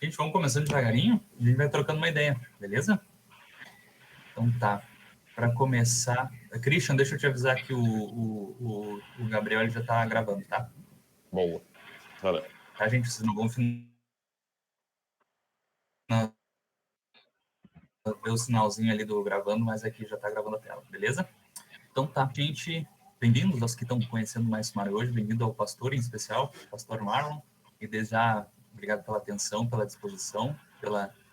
Gente, vamos começando devagarinho, a gente vai trocando uma ideia, beleza? Então tá. Para começar, Christian, deixa eu te avisar que o Gabriel ele já está gravando, tá? Boa. Tá, gente? Vocês não vão ver o sinalzinho ali do gravando, mas aqui já está gravando a tela, beleza? Então tá, gente, bem-vindos aos que estão conhecendo mais Sumário hoje, bem-vindo ao pastor em especial, pastor Marlon, e desde já, obrigado pela atenção, pela disposição,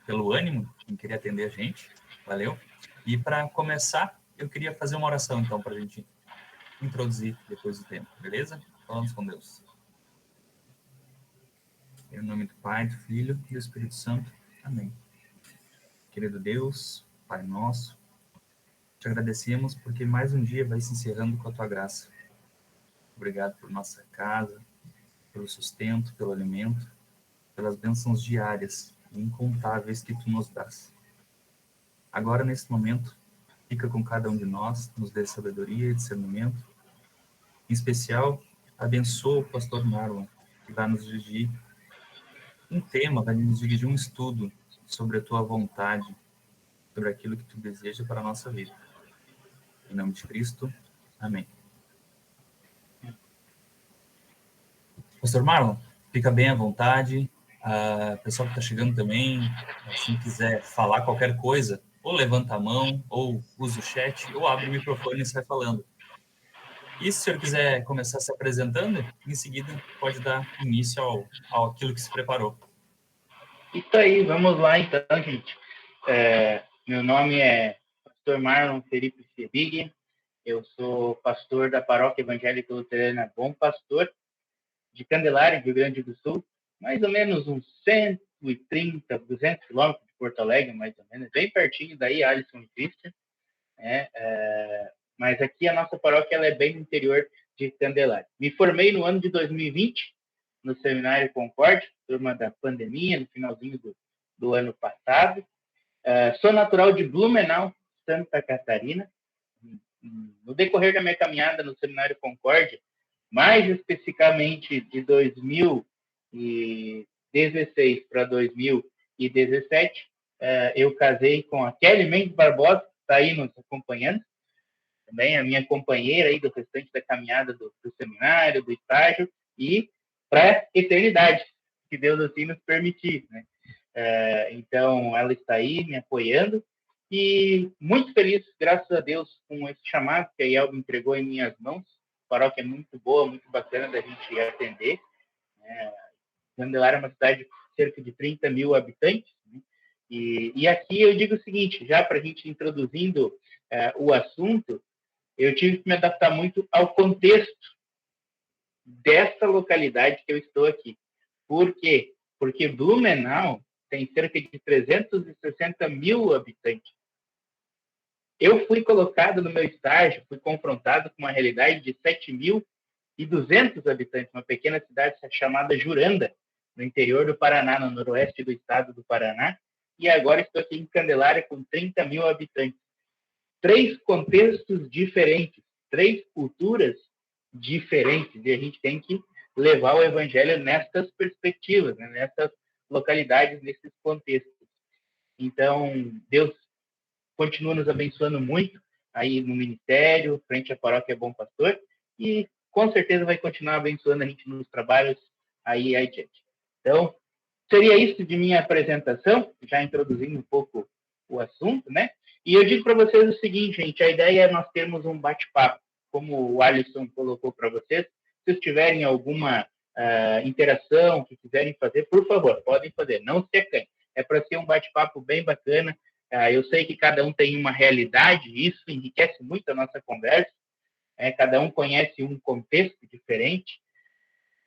pelo ânimo em querer atender a gente, valeu? E para começar, eu queria fazer uma oração, então, para a gente introduzir depois do tempo, beleza? Falamos com Deus. Em nome do Pai, do Filho e do Espírito Santo. Amém. Querido Deus, Pai nosso, te agradecemos porque mais um dia vai se encerrando com a tua graça. Obrigado por nossa casa, pelo sustento, pelo alimento, pelas bênçãos diárias e incontáveis que tu nos dás. Agora, nesse momento, fica com cada um de nós, nos dê sabedoria e discernimento. Em especial, abençoa o pastor Marlon, que vai nos dirigir um tema, vai nos dirigir um estudo sobre a tua vontade, sobre aquilo que tu deseja para a nossa vida. Em nome de Cristo, amém. Pastor Marlon, fica bem à vontade. Pessoal que está chegando também, se quiser falar qualquer coisa, ou levanta a mão, ou usa o chat, ou abre o microfone e sai falando. E se o senhor quiser começar se apresentando, em seguida pode dar início ao aquilo que se preparou. Isso aí, vamos lá então, gente. Meu nome é pastor Marlon Felipe Sebig, eu sou pastor da Paróquia Evangélica Luterana Bom Pastor, de Candelária, Rio Grande do Sul, mais ou menos uns 130, 200 quilômetros de Porto Alegre, mais ou menos, bem pertinho daí, Alisson e Christian. Mas aqui a nossa paróquia ela é bem no interior de Candelária. Me formei no ano de 2020, no Seminário Concórdia, turma da pandemia, no finalzinho do ano passado. Sou natural de Blumenau, Santa Catarina. No decorrer da minha caminhada no Seminário Concórdia, mais especificamente de 2016 para 2017, eu casei com a Kelly Mendes Barbosa, que está aí nos acompanhando, também a minha companheira aí do restante da caminhada do seminário, do estágio, e para a eternidade, que Deus assim nos permitir, né? Então, ela está aí me apoiando e muito feliz, graças a Deus, com esse chamado que a IELB entregou em minhas mãos. A paróquia é muito boa, muito bacana da gente atender. Candelária é uma cidade de cerca de 30 mil habitantes, né? E aqui eu digo o seguinte, já para a gente introduzindo o assunto, eu tive que me adaptar muito ao contexto dessa localidade que eu estou aqui. Por quê? Porque Blumenau tem cerca de 360 mil habitantes. Eu fui colocado no meu estágio, fui confrontado com uma realidade de 7.200 habitantes, uma pequena cidade chamada Juranda, no interior do Paraná, no noroeste do estado do Paraná, e agora estou aqui em Candelária com 30 mil habitantes. 3 contextos diferentes, 3 culturas diferentes, e a gente tem que levar o evangelho nessas perspectivas, né? Nessas localidades, nesses contextos. Então, Deus continua nos abençoando muito aí no ministério, frente à paróquia Bom Pastor, e com certeza vai continuar abençoando a gente nos trabalhos aí adiante. Então, seria isso de minha apresentação, já introduzindo um pouco o assunto, né? E eu digo para vocês o seguinte, gente, a ideia é nós termos um bate-papo, como o Alisson colocou para vocês. Se tiverem alguma interação que quiserem fazer, por favor, podem fazer, não se acanhem. É para ser um bate-papo bem bacana. Eu sei que cada um tem uma realidade, e isso enriquece muito a nossa conversa. Cada um conhece um contexto diferente,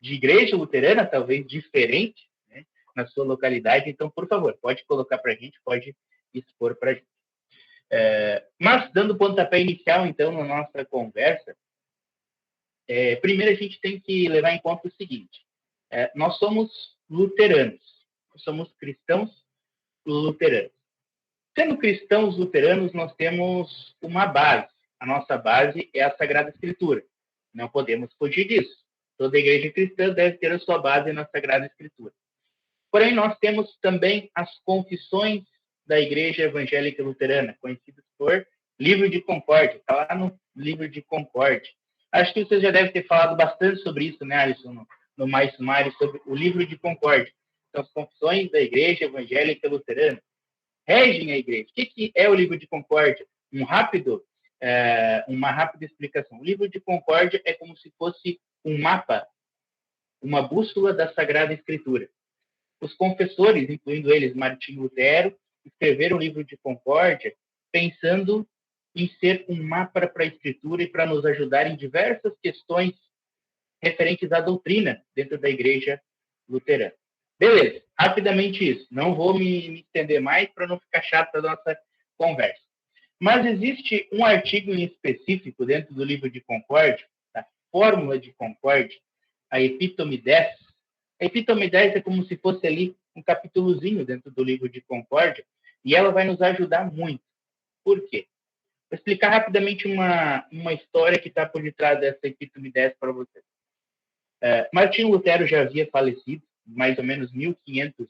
de igreja luterana, talvez diferente, né, na sua localidade. Então, por favor, pode colocar para a gente, pode expor para a gente. Mas, dando pontapé inicial, então, na nossa conversa, primeiro a gente tem que levar em conta o seguinte, nós somos luteranos, somos cristãos luteranos. Sendo cristãos luteranos, nós temos uma base. A nossa base é a Sagrada Escritura. Não podemos fugir disso. Toda igreja cristã deve ter a sua base na Sagrada Escritura. Porém, nós temos também as confissões da Igreja Evangélica Luterana, conhecidas por Livro de Concórdia. Está lá no Livro de Concórdia. Acho que você já deve ter falado bastante sobre isso, né, Alisson, no Mais Sumário, sobre o Livro de Concórdia. Então, as confissões da Igreja Evangélica Luterana regem a Igreja. O que é o Livro de Concórdia? Uma rápida explicação. O Livro de Concórdia é como se fosse um mapa, uma bússola da Sagrada Escritura. Os confessores, incluindo eles Martinho Lutero, escreveram o Livro de Concórdia pensando em ser um mapa para a Escritura e para nos ajudar em diversas questões referentes à doutrina dentro da Igreja Luterana. Beleza, rapidamente isso. Não vou me estender mais para não ficar chato a nossa conversa. Mas existe um artigo em específico dentro do Livro de Concórdia, da Fórmula de Concórdia, a Epítome 10. A Epítome 10 é como se fosse ali um capítulozinho dentro do Livro de Concórdia, e ela vai nos ajudar muito. Por quê? Vou explicar rapidamente uma história que está por detrás dessa Epítome 10 para vocês. Martinho Lutero já havia falecido, mais ou menos 1500,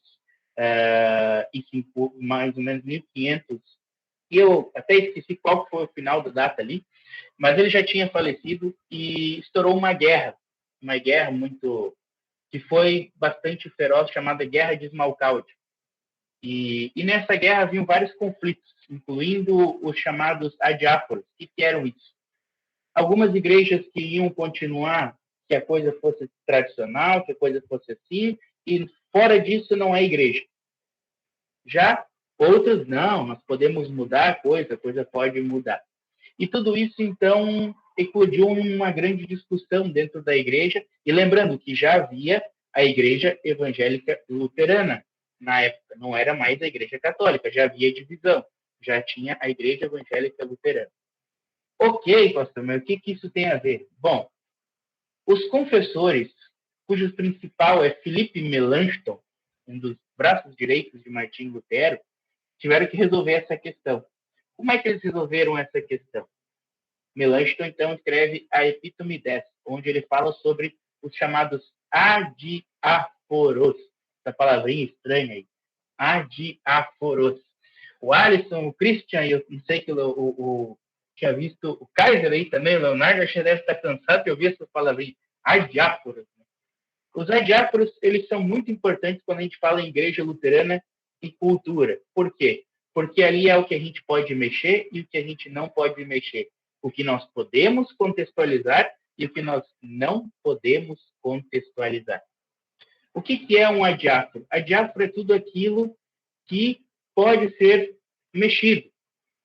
e eu até esqueci qual foi o final da data ali, mas ele já tinha falecido e estourou uma guerra muito que foi bastante feroz, chamada Guerra de Esmalcalde. E nessa guerra haviam vários conflitos, incluindo os chamados adiáforos. O que eram isso? Algumas igrejas queriam continuar que a coisa fosse tradicional, que a coisa fosse assim, e fora disso não é igreja. Já outras, não, nós podemos mudar a coisa pode mudar. E tudo isso, então, eclodiu uma grande discussão dentro da igreja, e lembrando que já havia a Igreja Evangélica Luterana na época, não era mais a Igreja Católica, já havia divisão, já tinha a Igreja Evangélica Luterana. Ok, pastor, mas o que isso tem a ver? Bom, os confessores, cujo principal é Felipe Melanchthon, um dos braços direitos de Martinho Lutero, tiveram que resolver essa questão. Como é que eles resolveram essa questão? Melanchthon, então, escreve a Epítome 10, onde ele fala sobre os chamados adiáforos. Essa palavrinha estranha aí. Adiáforos. O Alisson, o Christian, eu não sei que tinha visto o Kaiser aí também, o Leonardo, acho que deve estar cansado de ouvir essa palavrinha. Adiáforos. Os adiáforos, eles são muito importantes quando a gente fala em igreja luterana e cultura. Por quê? Porque ali é o que a gente pode mexer e o que a gente não pode mexer. O que nós podemos contextualizar e o que nós não podemos contextualizar. O que é um adiáforo? Adiáforo é tudo aquilo que pode ser mexido.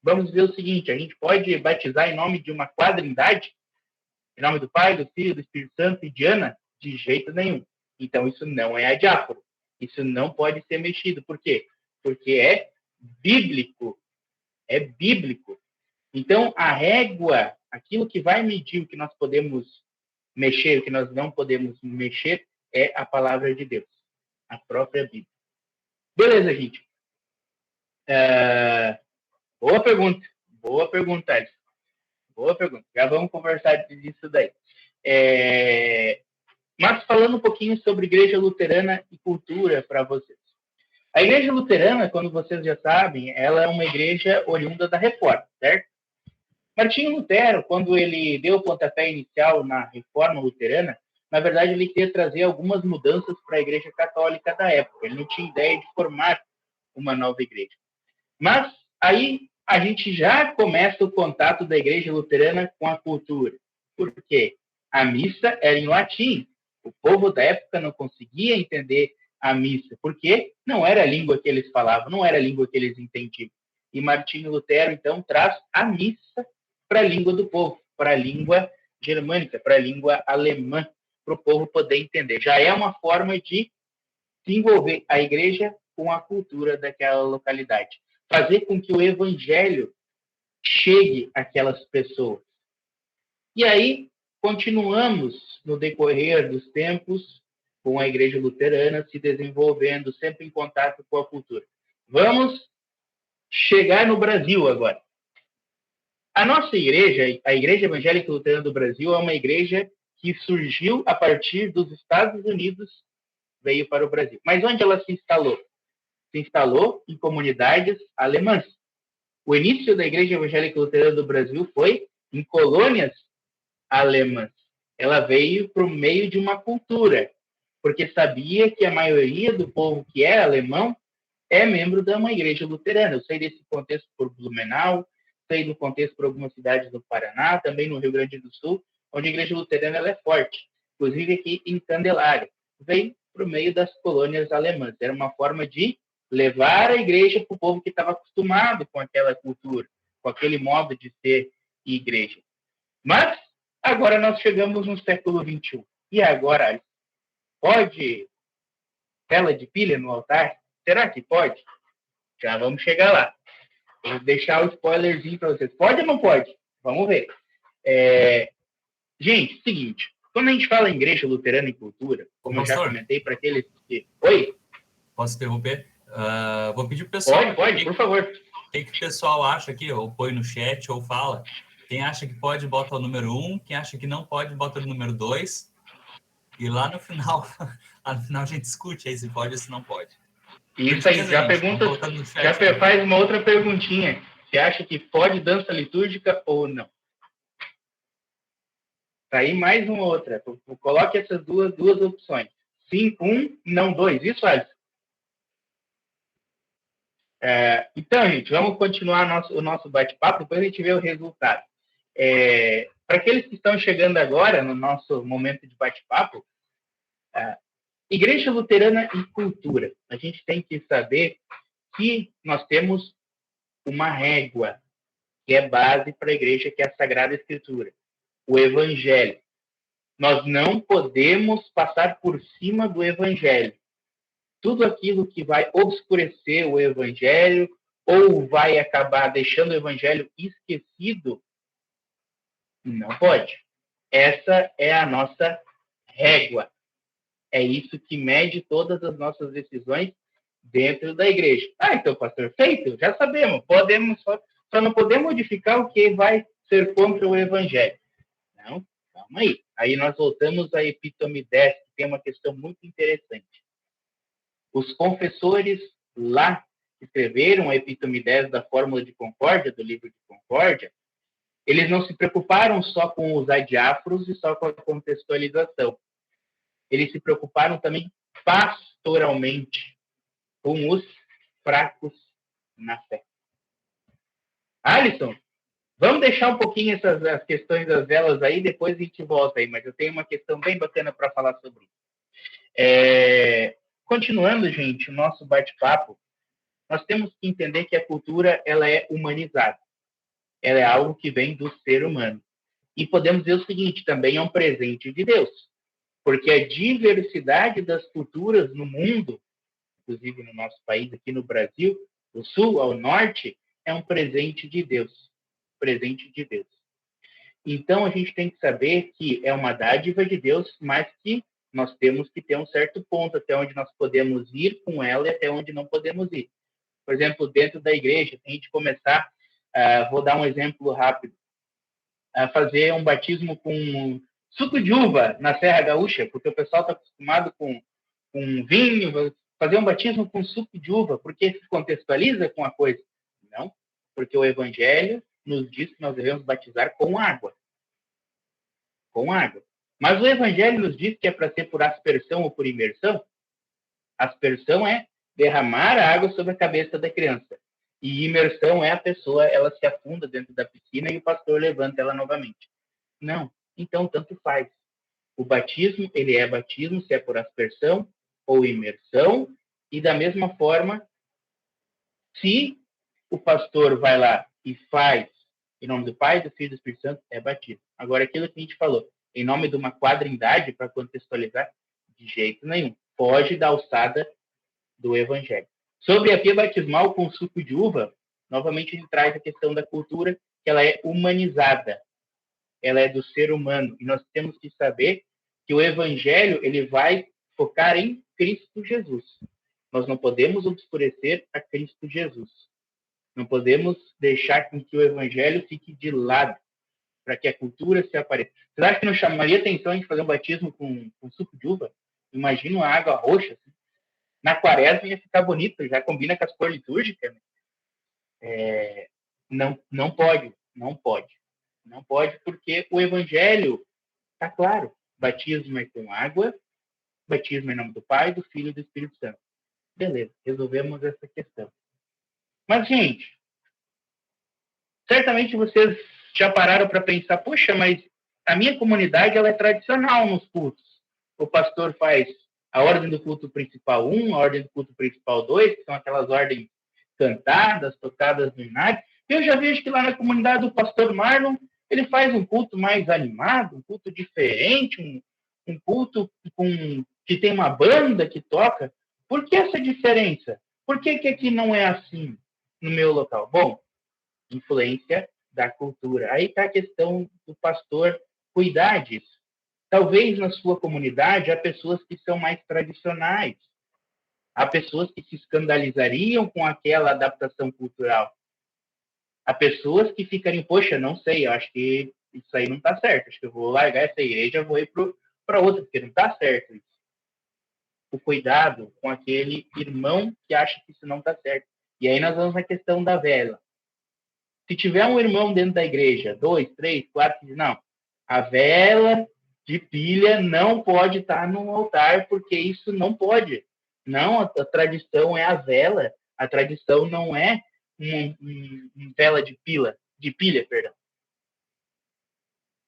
Vamos dizer o seguinte, a gente pode batizar em nome de uma quadrindade, em nome do Pai, do Filho, do Espírito Santo e de Ana? De jeito nenhum. Então, isso não é adiáforo. Isso não pode ser mexido. Por quê? Porque é bíblico. É bíblico. Então, a régua, aquilo que vai medir o que nós podemos mexer, o que nós não podemos mexer, é a palavra de Deus. A própria Bíblia. Beleza, gente? Boa pergunta. Boa pergunta, Alisson. Boa pergunta. Já vamos conversar disso daí. Mas falando um pouquinho sobre igreja luterana e cultura para vocês. A igreja luterana, como vocês já sabem, ela é uma igreja oriunda da Reforma, certo? Martinho Lutero, quando ele deu o pontapé inicial na Reforma Luterana, na verdade ele queria trazer algumas mudanças para a igreja católica da época. Ele não tinha ideia de formar uma nova igreja. Mas aí a gente já começa o contato da igreja luterana com a cultura. Por quê? A missa era em latim. O povo da época não conseguia entender a missa, porque não era a língua que eles falavam, não era a língua que eles entendiam. E Martinho Lutero, então, traz a missa para a língua do povo, para a língua germânica, para a língua alemã, para o povo poder entender. Já é uma forma de desenvolver a igreja com a cultura daquela localidade. Fazer com que o evangelho chegue àquelas pessoas. E aí, continuamos no decorrer dos tempos com a igreja luterana se desenvolvendo, sempre em contato com a cultura. Vamos chegar no Brasil agora. A nossa igreja, a Igreja Evangélica Luterana do Brasil, é uma igreja que surgiu a partir dos Estados Unidos veio para o Brasil. Mas onde ela se instalou? Se instalou em comunidades alemãs. O início da Igreja Evangélica Luterana do Brasil foi em colônias alemãs. Ela veio por meio de uma cultura, porque sabia que a maioria do povo que é alemão é membro de uma igreja luterana. Eu sei desse contexto por Blumenau, sei do contexto por algumas cidades do Paraná, também no Rio Grande do Sul, onde a igreja luterana ela é forte. Inclusive aqui em Candelária. Veio por meio das colônias alemãs. Era uma forma de levar a igreja para o povo que estava acostumado com aquela cultura, com aquele modo de ser igreja. Mas agora nós chegamos no século XXI. E agora, pode vela de pilha no altar? Será que pode? Já vamos chegar lá. Vou deixar o spoilerzinho para vocês. Pode ou não pode? Vamos ver. Gente, seguinte. Quando a gente fala em igreja luterana e cultura, como eu já comentei para aqueles que... Oi? Posso interromper? Vou pedir para o pessoal... Pode, por favor. O que o pessoal acha aqui? Ou põe no chat, ou fala. Quem acha que pode, bota o número 1. Quem acha que não pode, bota o número 2. E lá no final a gente discute aí se pode ou se não pode. Isso aí, já faz uma outra perguntinha. Você acha que pode dança litúrgica ou não? Tá aí mais uma outra. Coloque essas duas opções. Sim, 1, não 2. Isso, Alisson? Então, gente, vamos continuar o nosso bate-papo, depois a gente vê o resultado. Para aqueles que estão chegando agora no nosso momento de bate-papo, Igreja Luterana e cultura. A gente tem que saber que nós temos uma régua que é base para a igreja, que é a Sagrada Escritura, o Evangelho. Nós não podemos passar por cima do Evangelho. Tudo aquilo que vai obscurecer o Evangelho ou vai acabar deixando o Evangelho esquecido, não pode. Essa é a nossa régua. É isso que mede todas as nossas decisões dentro da igreja. Então, pastor, feito, já sabemos. Só não podemos modificar o que vai ser contra o Evangelho. Não, calma aí. Aí nós voltamos à Epítome 10, que tem uma questão muito interessante. Os confessores lá que escreveram a Epítome 10 da Fórmula de Concórdia, do livro de Concórdia, eles não se preocuparam só com os adiáforos e só com a contextualização. Eles se preocuparam também pastoralmente com os fracos na fé. Alisson, vamos deixar um pouquinho as questões das velas aí, depois a gente volta aí, mas eu tenho uma questão bem bacana para falar sobre isso. Continuando, gente, o nosso bate-papo, nós temos que entender que a cultura ela é humanizada. Ela é algo que vem do ser humano. E podemos dizer o seguinte, também é um presente de Deus. Porque a diversidade das culturas no mundo, inclusive no nosso país, aqui no Brasil, do sul ao norte, é um presente de Deus. Presente de Deus. Então, a gente tem que saber que é uma dádiva de Deus, mas que nós temos que ter um certo ponto até onde nós podemos ir com ela e até onde não podemos ir. Por exemplo, dentro da igreja, se a gente começar, vou dar um exemplo rápido, a fazer um batismo com suco de uva na Serra Gaúcha, porque o pessoal está acostumado com vinho, fazer um batismo com suco de uva, porque se contextualiza com a coisa. Não, porque o Evangelho nos diz que nós devemos batizar com água. Com água. Mas o Evangelho nos diz que é para ser por aspersão ou por imersão. Aspersão é derramar a água sobre a cabeça da criança. E imersão é a pessoa, ela se afunda dentro da piscina e o pastor levanta ela novamente. Não. Então, tanto faz. O batismo, ele é batismo, se é por aspersão ou imersão. E da mesma forma, se o pastor vai lá e faz, em nome do Pai, do Filho e do Espírito Santo, é batismo. Agora, aquilo que a gente falou, em nome de uma quadrindade, para contextualizar, de jeito nenhum. Foge da alçada do Evangelho. Sobre a pia batismal com suco de uva, novamente a gente traz a questão da cultura, que ela é humanizada. Ela é do ser humano. E nós temos que saber que o Evangelho ele vai focar em Cristo Jesus. Nós não podemos obscurecer a Cristo Jesus. Não podemos deixar com que o Evangelho fique de lado, para que a cultura se apareça. Você acha que não chamaria atenção a gente fazer um batismo com suco de uva? Imagina uma água roxa. Assim. Na quaresma ia ficar bonito, já combina com as cores litúrgicas. Né? Não pode, não pode. Não pode, porque o evangelho está claro. Batismo é com água, batismo em nome do Pai, do Filho e do Espírito Santo. Beleza, resolvemos essa questão. Mas, gente, certamente vocês já pararam para pensar, poxa, mas a minha comunidade ela é tradicional nos cultos. O pastor faz a ordem do culto principal 1, a ordem do culto principal 2, que são aquelas ordens cantadas, tocadas no inário. Eu já vejo que lá na comunidade do pastor Marlon, ele faz um culto mais animado, um culto diferente, um culto que tem uma banda que toca. Por que essa diferença? Por que aqui não é assim no meu local? Bom, influência da cultura. Aí está a questão do pastor cuidar disso. Talvez na sua comunidade há pessoas que são mais tradicionais. Há pessoas que se escandalizariam com aquela adaptação cultural. Há pessoas que ficariam, poxa, não sei, eu acho que isso aí não está certo. Acho que eu vou largar essa igreja, vou ir para outra, porque não está certo isso. O cuidado com aquele irmão que acha que isso não está certo. E aí nós vamos na questão da vela. Se tiver um irmão dentro da igreja, 2, 3, 4, não, a vela de pilha não pode estar no altar, porque isso não pode. Não, a tradição é a vela, a tradição não é uma vela de pilha, perdão.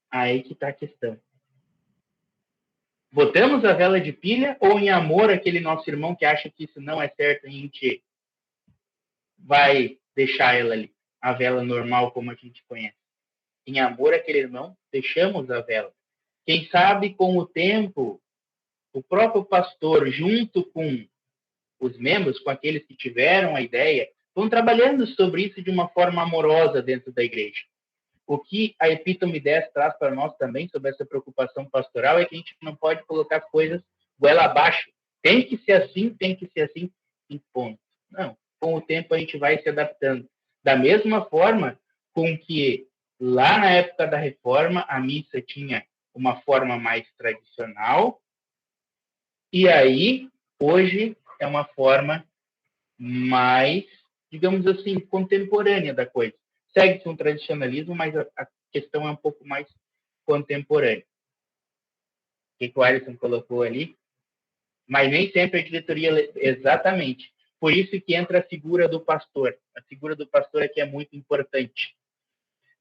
Aí que está a questão. Botamos a vela de pilha ou em amor aquele nosso irmão que acha que isso não é certo, a gente vai deixar ela ali, a vela normal como a gente conhece. Em amor àquele irmão, deixamos a vela. Quem sabe, com o tempo, o próprio pastor, junto com os membros, com aqueles que tiveram a ideia, vão trabalhando sobre isso de uma forma amorosa dentro da igreja. O que a Epítome 10 traz para nós também sobre essa preocupação pastoral é que a gente não pode colocar coisas goela abaixo. Tem que ser assim, em ponto. Não. Com o tempo a gente vai se adaptando. Da mesma forma com que lá na época da Reforma a missa tinha uma forma mais tradicional e aí hoje é uma forma mais, digamos assim, contemporânea da coisa. Segue-se um tradicionalismo, mas a questão é um pouco mais contemporânea. O que o Alisson colocou ali? Mas nem sempre a diretoria... Exatamente. Por isso que entra a figura do pastor. A figura do pastor aqui é muito importante.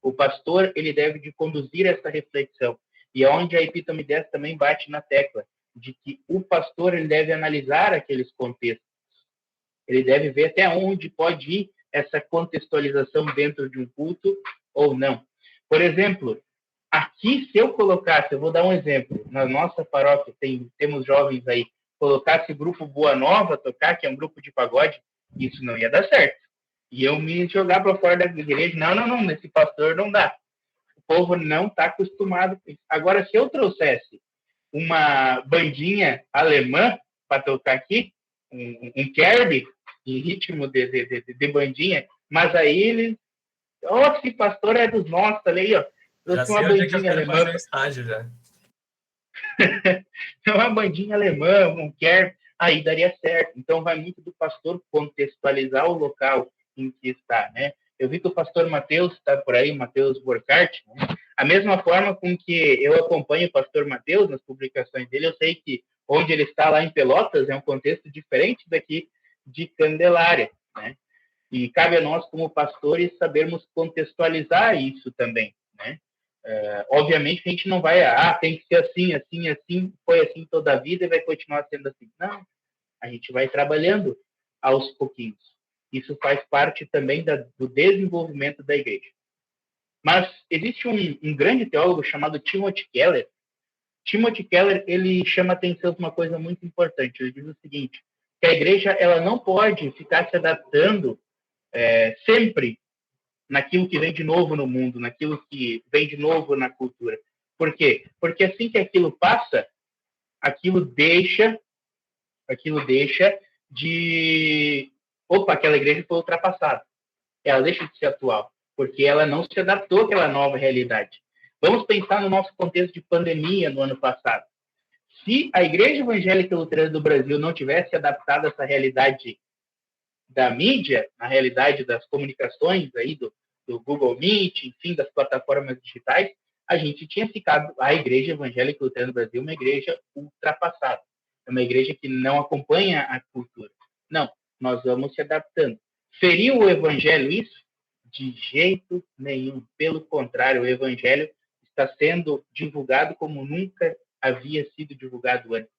O pastor, ele deve de conduzir essa reflexão. E é onde a Epítome 10 também bate na tecla, de que o pastor ele deve analisar aqueles contextos. Ele deve ver até onde pode ir essa contextualização dentro de um culto ou não. Por exemplo, aqui, se eu colocasse, eu vou dar um exemplo, na nossa paróquia temos jovens aí, colocasse o grupo Boa Nova tocar, que é um grupo de pagode, isso não ia dar certo. E eu me jogar para fora da igreja, não, nesse pastor não dá. O povo não está acostumado com isso. Agora, se eu trouxesse uma bandinha alemã para tocar aqui, um Kirby, em ritmo de bandinha, mas aí ele, esse pastor é dos nossos, ali, ó. Já uma bandinha alemã. Estágio, já. Uma bandinha alemã, um Kirby, aí daria certo. Então vai muito do pastor contextualizar o local em que está, né? Eu vi que o pastor Mateus está por aí, Mateus Burkhardt, né? A mesma forma com que eu acompanho o pastor Mateus nas publicações dele, eu sei que onde ele está lá em Pelotas é um contexto diferente daqui de Candelária, né? E cabe a nós, como pastores, sabermos contextualizar isso também, né? Obviamente a gente não vai, tem que ser assim, foi assim toda a vida e vai continuar sendo assim. Não, a gente vai trabalhando aos pouquinhos. Isso faz parte também do desenvolvimento da igreja. Mas existe um grande teólogo chamado Timothy Keller. Timothy Keller, ele chama atenção para uma coisa muito importante. Ele diz o seguinte, que a igreja ela não pode ficar se adaptando sempre naquilo que vem de novo no mundo, naquilo que vem de novo na cultura. Por quê? Porque assim que aquilo passa, aquilo deixa de... Opa, aquela igreja foi ultrapassada. Ela deixa de ser atual, porque ela não se adaptou àquela nova realidade. Vamos pensar no nosso contexto de pandemia no ano passado. Se a Igreja Evangélica Luterana do Brasil não tivesse adaptado essa realidade da mídia, na realidade das comunicações aí do Google Meet, enfim, das plataformas digitais, a gente tinha ficado, a Igreja Evangélica Luterana do Brasil, uma igreja ultrapassada. É uma igreja que não acompanha a cultura. Não, nós vamos se adaptando. Feriu o Evangelho isso? De jeito nenhum. Pelo contrário, o Evangelho está sendo divulgado como nunca havia sido divulgado antes.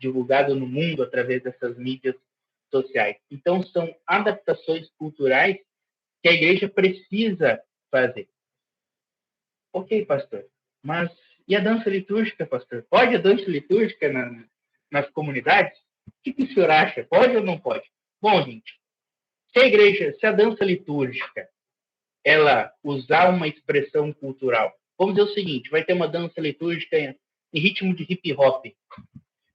Divulgado no mundo através dessas mídias sociais. Então, são adaptações culturais que a igreja precisa fazer. Ok, pastor, mas e a dança litúrgica, pastor? Pode a dança litúrgica nas comunidades? O que o senhor acha? Pode ou não pode? Bom, gente, se a dança litúrgica, ela usar uma expressão cultural, vamos dizer o seguinte, vai ter uma dança litúrgica em ritmo de hip hop,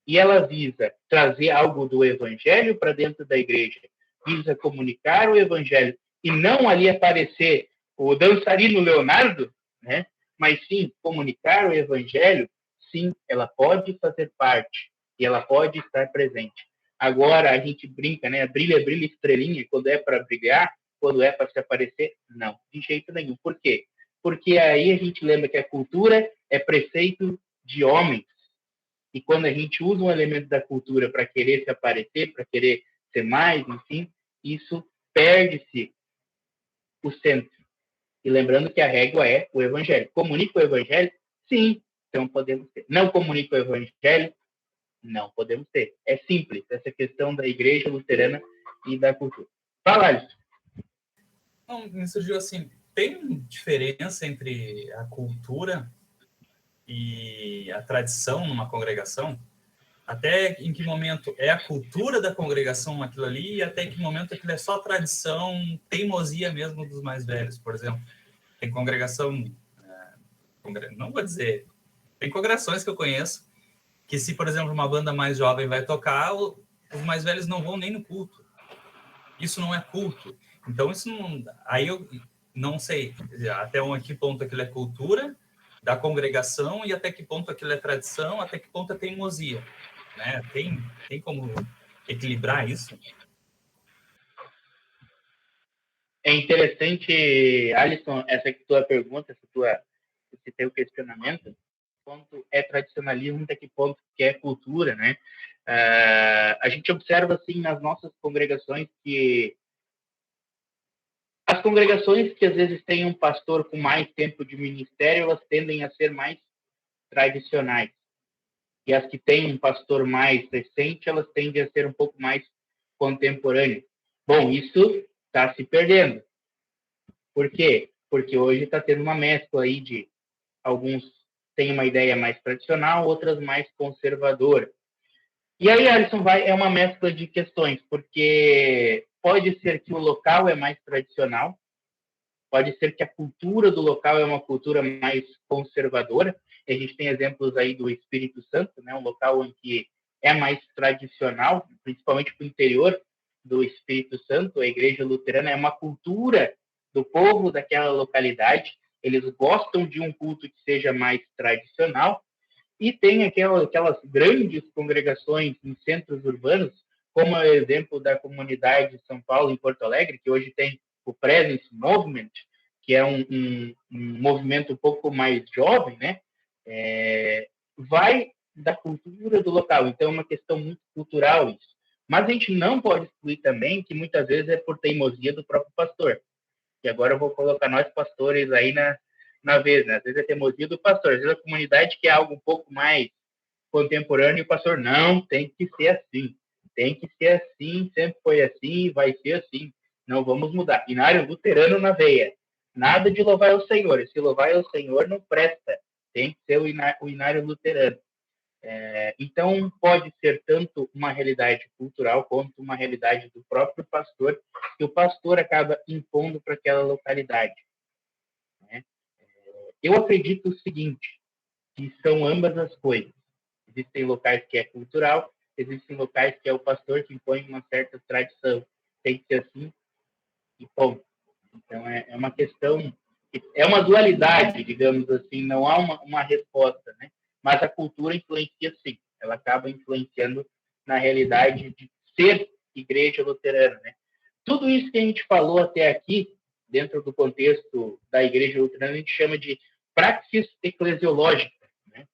e ela visa trazer algo do evangelho para dentro da igreja, visa comunicar o evangelho, e não ali aparecer o dançarino Leonardo, né? Mas sim comunicar o evangelho, sim, ela pode fazer parte, e ela pode estar presente. Agora a gente brinca, né? Brilha, brilha, estrelinha, quando é para brilhar, quando é para se aparecer, não, de jeito nenhum. Por quê? Porque aí a gente lembra que a cultura é preceito de homens, e quando a gente usa um elemento da cultura para querer se aparecer, para querer ser mais, enfim, isso perde-se o centro. E lembrando que a régua é o evangelho. Comunica o evangelho? Sim, então podemos ter. Não comunica o evangelho? Não podemos ter. É simples, essa questão da igreja luterana e da cultura. Fala, Alisson. Não, me surgiu assim, tem diferença entre a cultura e a tradição numa congregação? Até em que momento é a cultura da congregação aquilo ali e até em que momento aquilo é só tradição, teimosia mesmo dos mais velhos, por exemplo. Tem congregação, não vou dizer, tem congregações que eu conheço que se, por exemplo, uma banda mais jovem vai tocar, os mais velhos não vão nem no culto. Isso não é culto. Então, isso não... Aí eu não sei até que ponto aquilo é cultura da congregação e até que ponto aquilo é tradição, até que ponto é teimosia. Né? Tem como equilibrar isso? É interessante, Alisson, essa tua pergunta, esse teu questionamento, ponto é tradicionalismo, até que ponto que é cultura, né? A gente observa, assim, nas nossas congregações que as congregações que às vezes têm um pastor com mais tempo de ministério, elas tendem a ser mais tradicionais. E as que têm um pastor mais recente, elas tendem a ser um pouco mais contemporâneas. Bom, isso está se perdendo. Por quê? Porque hoje está tendo uma mescla aí de alguns têm uma ideia mais tradicional, outras mais conservadora. E aí, Alisson, é uma mescla de questões, porque pode ser que o local é mais tradicional, pode ser que a cultura do local é uma cultura mais conservadora. E a gente tem exemplos aí do Espírito Santo, né, um local em que é mais tradicional, principalmente para o interior do Espírito Santo. A Igreja Luterana é uma cultura do povo daquela localidade. Eles gostam de um culto que seja mais tradicional. E tem aquelas grandes congregações em centros urbanos, como é o exemplo da comunidade de São Paulo, em Porto Alegre, que hoje tem o Presence Movement, que é um movimento um pouco mais jovem, né? Vai da cultura do local. Então, é uma questão muito cultural isso. Mas a gente não pode excluir também que muitas vezes é por teimosia do próprio pastor. E agora eu vou colocar nós pastores aí na vez, né? Às vezes é teimosia do pastor, às vezes a comunidade quer algo um pouco mais contemporâneo e o pastor, não, tem que ser assim, sempre foi assim, vai ser assim, não vamos mudar. Binário luterano na veia, nada de louvar ao Senhor, se louvar ao Senhor não presta, tem que ser o inário luterano. Então, pode ser tanto uma realidade cultural quanto uma realidade do próprio pastor, que o pastor acaba impondo para aquela localidade. Né? Eu acredito o seguinte, que são ambas as coisas. Existem locais que é cultural, existem locais que é o pastor que impõe uma certa tradição. Tem que ser assim e ponto. Então, é uma questão, é uma dualidade, digamos assim, não há uma resposta, né? Mas a cultura influencia sim. ela acaba influenciando na realidade de ser igreja luterana, né? Tudo isso que a gente falou até aqui, dentro do contexto da igreja luterana, a gente chama de praxis eclesiológica, né?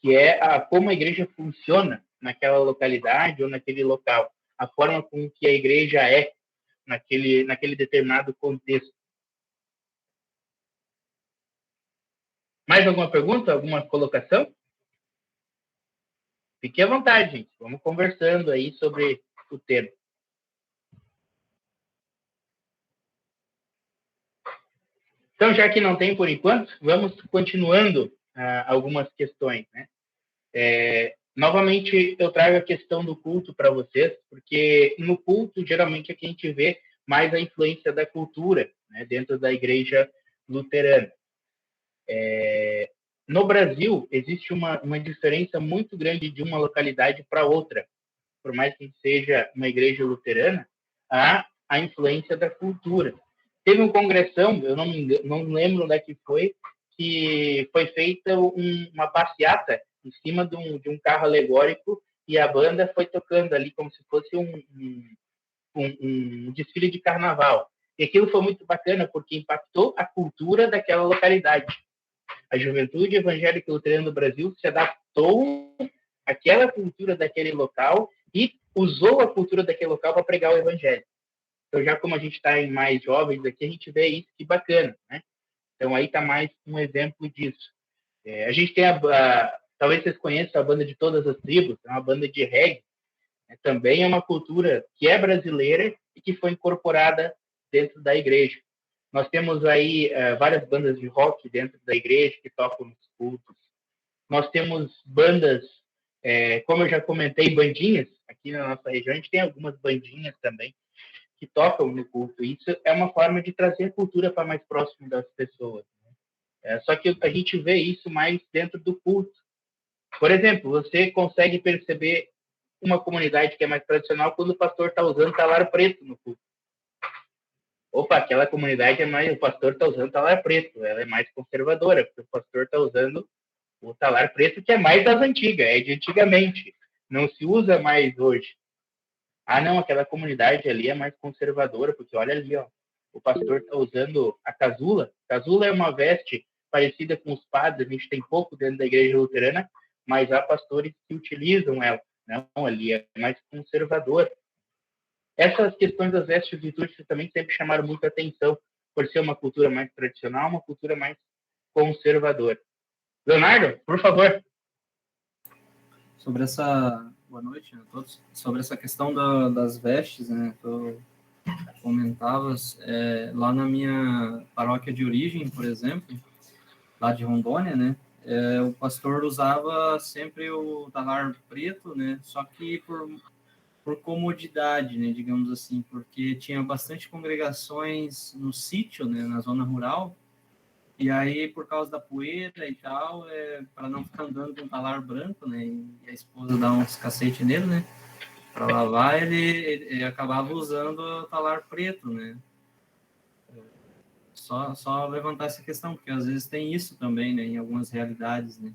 Que é como a igreja funciona naquela localidade ou naquele local, a forma com que a igreja é naquele determinado contexto. Mais alguma pergunta? Alguma colocação? Fique à vontade, gente. Vamos conversando aí sobre o tema. Então, já que não tem por enquanto, vamos continuando algumas questões, né? Novamente, eu trago a questão do culto para vocês, porque no culto, geralmente, é que a gente vê mais a influência da cultura, né, dentro da igreja luterana. No Brasil, existe uma diferença muito grande de uma localidade para outra. Por mais que seja uma igreja luterana, há a influência da cultura. Teve um congressão, eu não lembro onde é que foi feita uma passeata em cima de um carro alegórico e a banda foi tocando ali como se fosse um desfile de carnaval. E aquilo foi muito bacana porque impactou a cultura daquela localidade. A juventude evangélica luterana do Brasil se adaptou àquela cultura daquele local e usou a cultura daquele local para pregar o evangelho. Então, já como a gente está em mais jovens aqui, a gente vê isso, que bacana, né? Então, aí está mais um exemplo disso. A gente tem talvez vocês conheçam a banda de Todas as Tribos, é uma banda de reggae, né? Também é uma cultura que é brasileira e que foi incorporada dentro da igreja. Nós temos aí várias bandas de rock dentro da igreja que tocam nos cultos. Nós temos bandas, como eu já comentei, bandinhas. Aqui na nossa região, a gente tem algumas bandinhas também que tocam no culto. Isso é uma forma de trazer a cultura para mais próximo das pessoas. Só que a gente vê isso mais dentro do culto. Por exemplo, você consegue perceber uma comunidade que é mais tradicional quando o pastor está usando talar preto no culto. Opa, aquela comunidade o pastor está usando talar preto, ela é mais conservadora, porque o pastor está usando o talar preto, que é mais das antigas, é de antigamente, não se usa mais hoje. Ah, não, aquela comunidade ali é mais conservadora, porque olha ali, ó, o pastor está usando a casula. Casula é uma veste parecida com os padres, a gente tem pouco dentro da igreja luterana, mas há pastores que utilizam ela. Não, ali é mais conservadora. Essas questões das vestes litúrgicas também sempre chamaram muita atenção, por ser uma cultura mais tradicional, uma cultura mais conservadora. Leonardo, por favor. Sobre essa... Boa noite a todos. Sobre essa questão das vestes, né, tu comentavas, lá na minha paróquia de origem, por exemplo, lá de Rondônia, né, o pastor usava sempre o talar preto, né, só que por comodidade, né, digamos assim, porque tinha bastante congregações no sítio, né, na zona rural, e aí, por causa da poeira e tal, para não ficar andando com um talar branco, né, e a esposa dá uns cacete nele, né, para lavar, ele acabava usando o talar preto, né. Só levantar essa questão, porque às vezes tem isso também, né, em algumas realidades, né.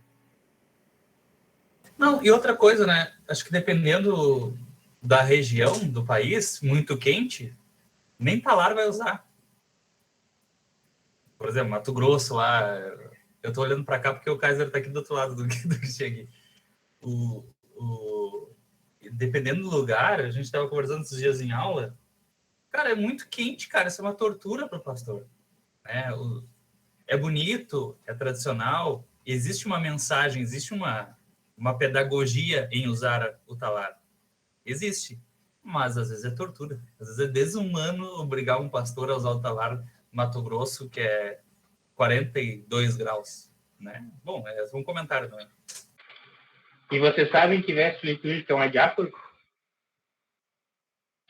Não, e outra coisa, né, acho que dependendo da região do país, muito quente, nem talar vai usar. Por exemplo, Mato Grosso lá, eu tô olhando para cá porque o Kaiser tá aqui do outro lado do que cheguei. Dependendo do lugar, a gente estava conversando esses dias em aula, cara, é muito quente, cara, isso é uma tortura para o pastor. Né? É bonito, é tradicional, existe uma mensagem, existe uma pedagogia em usar o talar. Existe, mas às vezes é tortura. Às vezes é desumano obrigar um pastor a usar o talar no Mato Grosso, que é 42 graus. Né? Bom, é um comentário também. E vocês sabem que veste litúrgica é um adiáforo?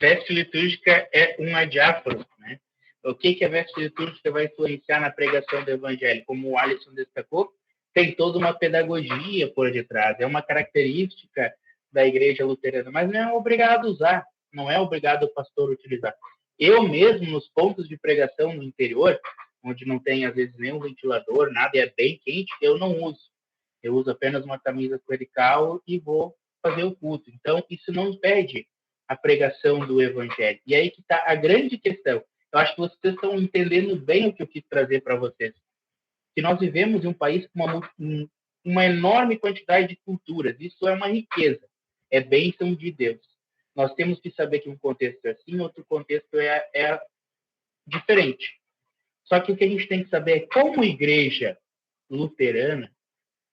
Veste litúrgica é um adiáforo, né? O que a veste litúrgica vai influenciar na pregação do evangelho? Como o Alisson destacou, tem toda uma pedagogia por detrás, é uma característica da igreja luterana, mas não é obrigado a usar, não é obrigado o pastor utilizar. Eu mesmo, nos pontos de pregação no interior, onde não tem, às vezes, nenhum ventilador, nada, é bem quente, eu não uso. Eu uso apenas uma camisa clerical e vou fazer o culto. Então, isso não impede a pregação do evangelho. E aí que está a grande questão. Eu acho que vocês estão entendendo bem o que eu quis trazer para vocês. Que nós vivemos em um país com uma enorme quantidade de culturas. Isso é uma riqueza. É bênção de Deus. Nós temos que saber que um contexto é assim, outro contexto é diferente. Só que o que a gente tem que saber é, como igreja luterana,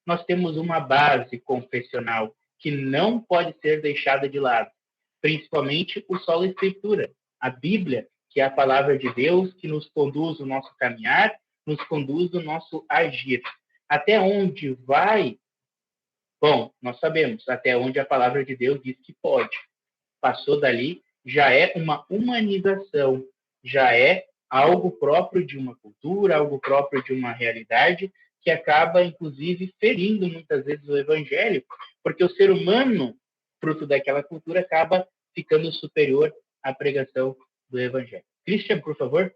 nós temos uma base confessional que não pode ser deixada de lado, principalmente o solo escritura, a Bíblia, que é a palavra de Deus que nos conduz o nosso caminhar, nos conduz o nosso agir. Até onde vai? Bom, nós sabemos, até onde a palavra de Deus diz que pode. Passou dali, já é uma humanização, já é algo próprio de uma cultura, algo próprio de uma realidade, que acaba, inclusive, ferindo muitas vezes o evangelho, porque o ser humano, fruto daquela cultura, acaba ficando superior à pregação do evangelho. Christian, por favor.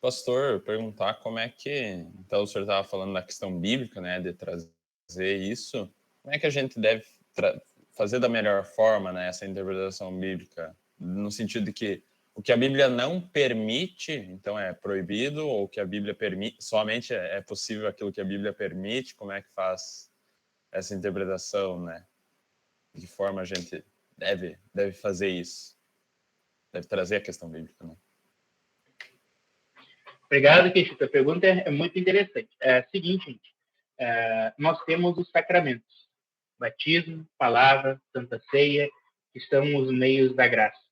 Pastor, perguntar como é que... Então, o senhor estava falando da questão bíblica, né, de trazer isso. Como é que a gente deve fazer da melhor forma, né, essa interpretação bíblica? No sentido de que o que a Bíblia não permite, então é proibido, ou o que a Bíblia permite, somente é possível aquilo que a Bíblia permite? Como é que faz essa interpretação, né? De que forma a gente deve fazer isso? Deve trazer a questão bíblica, né? Obrigado, Cristian. A pergunta é muito interessante. É a seguinte, gente. Nós temos os sacramentos. Batismo, palavra, Santa Ceia, que são os meios da graça.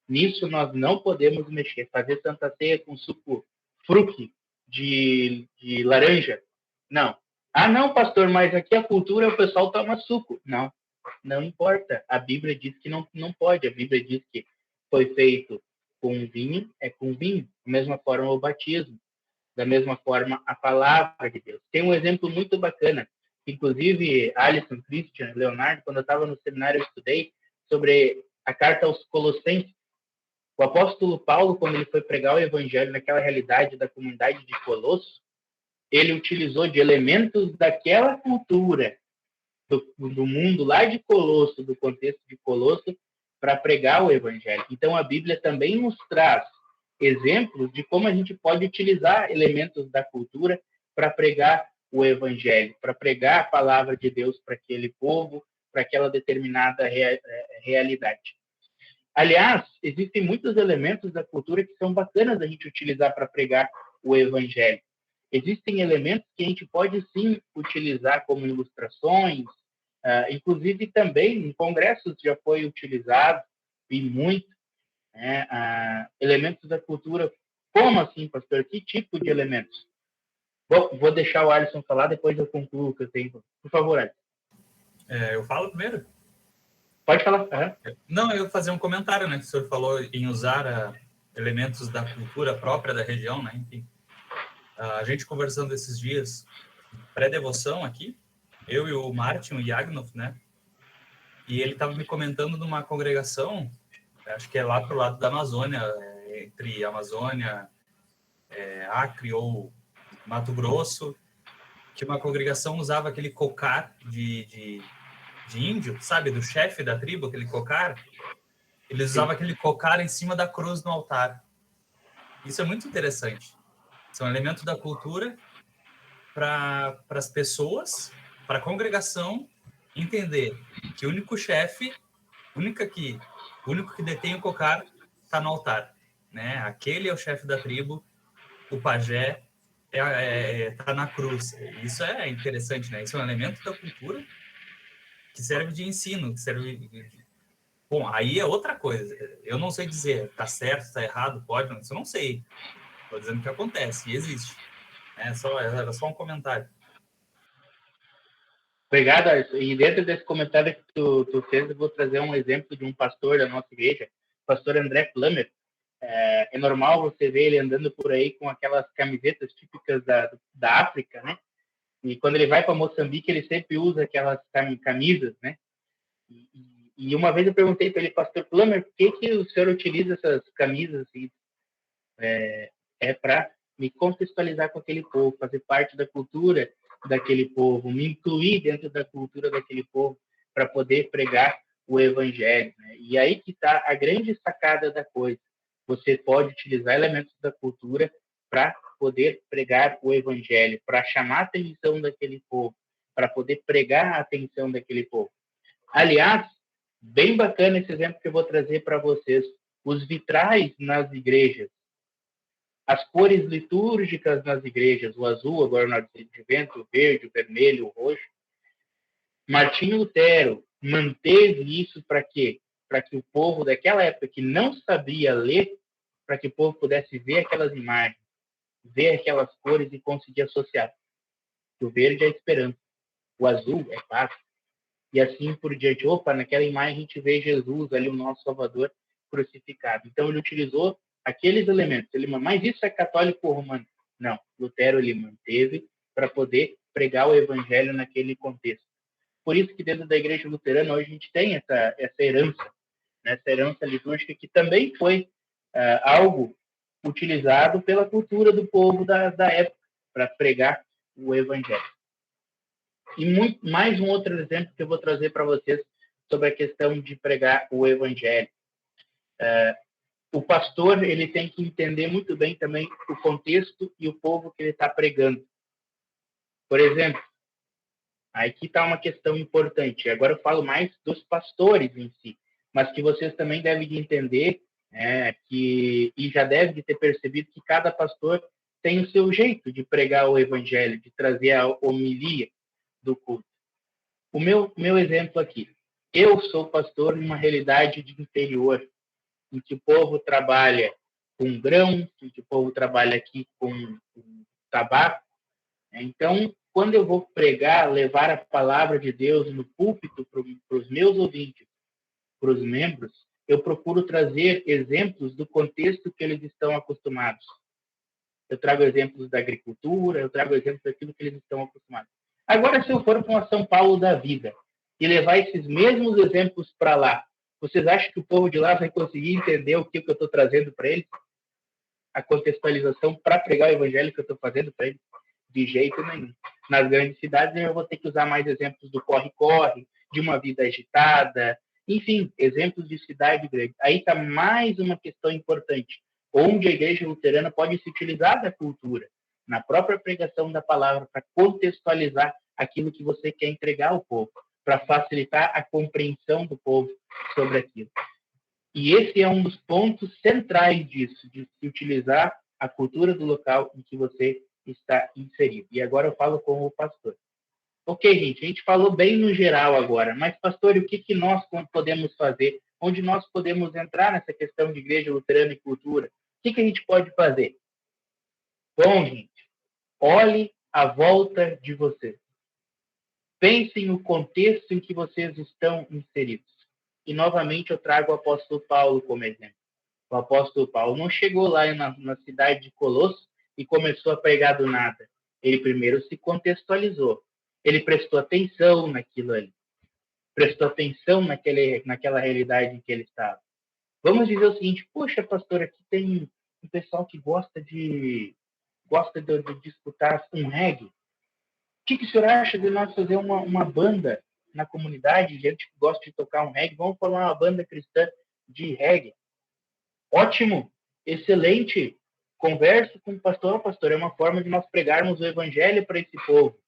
Nisso nós não podemos mexer. Fazer Santa Ceia com suco fruque de laranja? Não. Ah, não, pastor, mas aqui a cultura o pessoal toma suco. Não, não importa. A Bíblia diz que não pode. A Bíblia diz que foi feito com vinho, é com vinho. Da mesma forma o batismo. Da mesma forma a palavra de Deus. Tem um exemplo muito bacana. Inclusive, Alisson, Christian, Leonardo, quando eu estava no seminário, eu estudei sobre a carta aos Colossenses. O apóstolo Paulo, quando ele foi pregar o evangelho naquela realidade da comunidade de Colosso, ele utilizou de elementos daquela cultura, do mundo lá de Colosso, do contexto de Colosso, para pregar o evangelho. Então, a Bíblia também nos traz exemplos de como a gente pode utilizar elementos da cultura para pregar o evangelho, para pregar a palavra de Deus para aquele povo, para aquela determinada realidade. Aliás, existem muitos elementos da cultura que são bacanas a gente utilizar para pregar o evangelho. Existem elementos que a gente pode sim utilizar como ilustrações, inclusive também em congressos já foi utilizado e muito, né, elementos da cultura. Como assim, pastor? Que tipo de elementos? Vou deixar o Alisson falar, depois eu concluo o que eu tenho. Por favor, Alisson. Eu falo primeiro? Pode falar. Uhum. Não, eu vou fazer um comentário, né? Que o senhor falou em usar elementos da cultura própria da região, né? Enfim, a gente conversando esses dias, pré-devoção aqui, eu e o Martin, o Yagnov, né? E ele estava me comentando de uma congregação, acho que é lá pro lado da Amazônia, entre Amazônia, Acre ou Mato Grosso, que uma congregação usava aquele cocar de índio, sabe? Do chefe da tribo, aquele cocar. Eles usavam aquele cocar em cima da cruz no altar. Isso é muito interessante. São elementos da cultura para as pessoas, para a congregação entender que o único chefe, o único que detém o cocar está no altar, né? Aquele é o chefe da tribo, o pajé está na cruz. Isso é interessante, né? Isso é um elemento da cultura que serve de ensino, que serve... Bom, aí é outra coisa. Eu não sei dizer, está certo, está errado, pode, isso eu não sei. Estou dizendo que acontece, e existe. Era só um comentário. Obrigado, Alisson. E dentro desse comentário que tu fez, eu vou trazer um exemplo de um pastor da nossa igreja, o pastor André Plummer. É normal você ver ele andando por aí com aquelas camisetas típicas da África, né? E quando ele vai para Moçambique, ele sempre usa aquelas camisas, né? E uma vez eu perguntei para ele, pastor Plummer, por que o senhor utiliza essas camisas assim? Para me contextualizar com aquele povo, fazer parte da cultura daquele povo, me incluir dentro da cultura daquele povo, para poder pregar o evangelho, né? E aí que está a grande sacada da coisa. Você pode utilizar elementos da cultura para poder pregar o evangelho, para chamar a atenção daquele povo, para poder pregar a atenção daquele povo. Aliás, bem bacana esse exemplo que eu vou trazer para vocês. Os vitrais nas igrejas, as cores litúrgicas nas igrejas, o azul, agora no advento, o verde, o vermelho, o roxo. Martinho Lutero manteve isso para quê? Para que o povo daquela época que não sabia ler, para que o povo pudesse ver aquelas imagens, ver aquelas cores e conseguir associar. O verde é esperança, o azul é paz, e assim por diante. Opa, naquela imagem a gente vê Jesus ali, o nosso Salvador crucificado. Então ele utilizou aqueles elementos. Mas isso é católico ou romano? Não. Lutero ele manteve para poder pregar o evangelho naquele contexto. Por isso que dentro da igreja luterana hoje a gente tem essa herança, né? Essa herança litúrgica que também foi algo utilizado pela cultura do povo da época para pregar o evangelho. E mais um outro exemplo que eu vou trazer para vocês sobre a questão de pregar o evangelho. O pastor ele tem que entender muito bem também o contexto e o povo que ele está pregando. Por exemplo, aqui está uma questão importante. Agora eu falo mais dos pastores em si, mas que vocês também devem de entender e já devem de ter percebido que cada pastor tem o seu jeito de pregar o evangelho, de trazer a homilia do culto. O meu exemplo aqui. Eu sou pastor em uma realidade de interior, em que o povo trabalha com grão, em que o povo trabalha aqui com tabaco. Então, quando eu vou pregar, levar a palavra de Deus no púlpito para os meus ouvintes, para os membros, eu procuro trazer exemplos do contexto que eles estão acostumados. Eu trago exemplos da agricultura, eu trago exemplos daquilo que eles estão acostumados. Agora, se eu for para uma São Paulo da vida e levar esses mesmos exemplos para lá, vocês acham que o povo de lá vai conseguir entender o que eu estou trazendo para eles? A contextualização para pregar o evangelho que eu estou fazendo para eles? De jeito nenhum. Nas grandes cidades, eu vou ter que usar mais exemplos do corre-corre, de uma vida agitada, enfim, exemplos de cidade grande. Aí está mais uma questão importante, onde a igreja luterana pode se utilizar da cultura, na própria pregação da palavra, para contextualizar aquilo que você quer entregar ao povo, para facilitar a compreensão do povo sobre aquilo. E esse é um dos pontos centrais disso, de se utilizar a cultura do local em que você está inserido. E agora eu falo com o pastor. Ok, gente, a gente falou bem no geral agora, mas, pastor, o que nós podemos fazer? Onde nós podemos entrar nessa questão de igreja luterana e cultura? O que a gente pode fazer? Bom, gente, olhe à volta de vocês. Pensem no contexto em que vocês estão inseridos. E, novamente, eu trago o apóstolo Paulo como exemplo. O apóstolo Paulo não chegou lá na cidade de Colosso e começou a pregar do nada. Ele primeiro se contextualizou. Ele prestou atenção naquilo ali. Prestou atenção naquela realidade em que ele estava. Vamos dizer o seguinte, poxa, pastor, aqui tem um pessoal que gosta de escutar um reggae. O que o senhor acha de nós fazer uma banda na comunidade, gente que gosta de tocar um reggae? Vamos formar uma banda cristã de reggae. Ótimo, excelente. Converse com o pastor. Pastor, é uma forma de nós pregarmos o evangelho para esse povo.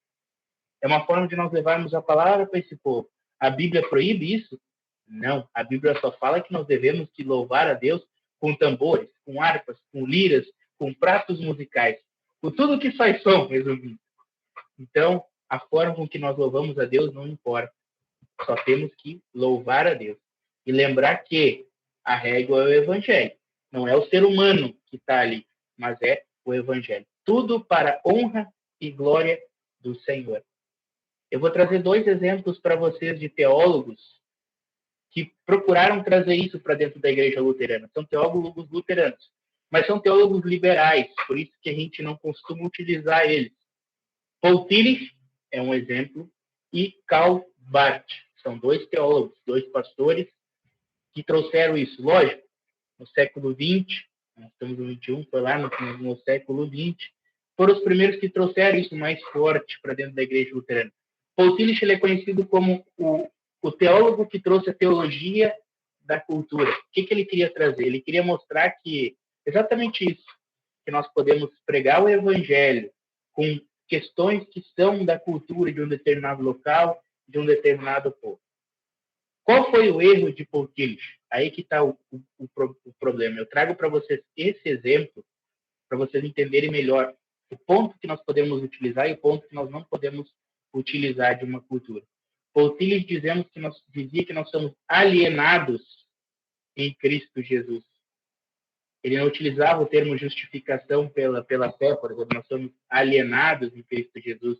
É uma forma de nós levarmos a palavra para esse povo. A Bíblia proíbe isso? Não. A Bíblia só fala que nós devemos que louvar a Deus com tambores, com harpas, com liras, com pratos musicais, com tudo que faz som, resumindo. Então, a forma com que nós louvamos a Deus não importa. Só temos que louvar a Deus. E lembrar que a régua é o evangelho. Não é o ser humano que está ali, mas é o evangelho. Tudo para honra e glória do Senhor. Eu vou trazer 2 exemplos para vocês de teólogos que procuraram trazer isso para dentro da igreja luterana. São teólogos luteranos, mas são teólogos liberais, por isso que a gente não costuma utilizar eles. Paul Tillich é um exemplo e Karl Barth. São 2 teólogos, 2 pastores que trouxeram isso. Lógico, no século XX, nós estamos no XXI, foi lá no século XX, foram os primeiros que trouxeram isso mais forte para dentro da igreja luterana. Paul Tillich ele é conhecido como o o teólogo que trouxe a teologia da cultura. O que ele queria trazer? Ele queria mostrar que exatamente isso, que nós podemos pregar o evangelho com questões que são da cultura de um determinado local, de um determinado povo. Qual foi o erro de Paul Tillich? Aí que está o problema. Eu trago para vocês esse exemplo para vocês entenderem melhor o ponto que nós podemos utilizar e o ponto que nós não podemos utilizar de uma cultura. Paul Tillich dizia que nós somos alienados em Cristo Jesus. Ele não utilizava o termo justificação pela fé, por exemplo, nós somos alienados em Cristo Jesus.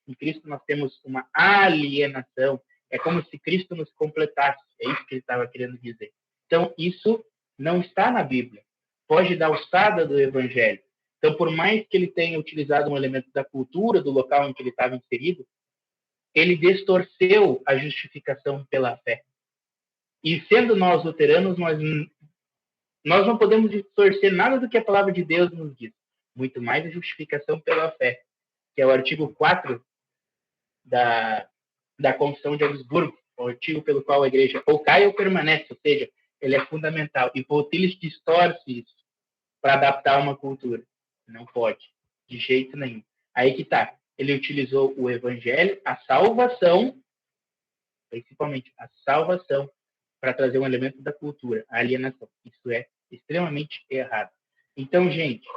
Em Cristo nós temos uma alienação. É como se Cristo nos completasse. É isso que ele estava querendo dizer. Então, isso não está na Bíblia. Foge da alçada do Evangelho. Então, por mais que ele tenha utilizado um elemento da cultura do local em que ele estava inserido, ele distorceu a justificação pela fé. E sendo nós luteranos, nós não podemos distorcer nada do que a palavra de Deus nos diz. Muito mais a justificação pela fé, que é o artigo 4 da Confissão de Augsburgo, o artigo pelo qual a igreja ou cai ou permanece, ou seja, ele é fundamental. E Paul Tillich distorce isso para adaptar uma cultura. Não pode, de jeito nenhum. Aí que está. Ele utilizou o evangelho, a salvação, principalmente a salvação, para trazer um elemento da cultura, a alienação. Isso é extremamente errado. Então, gente,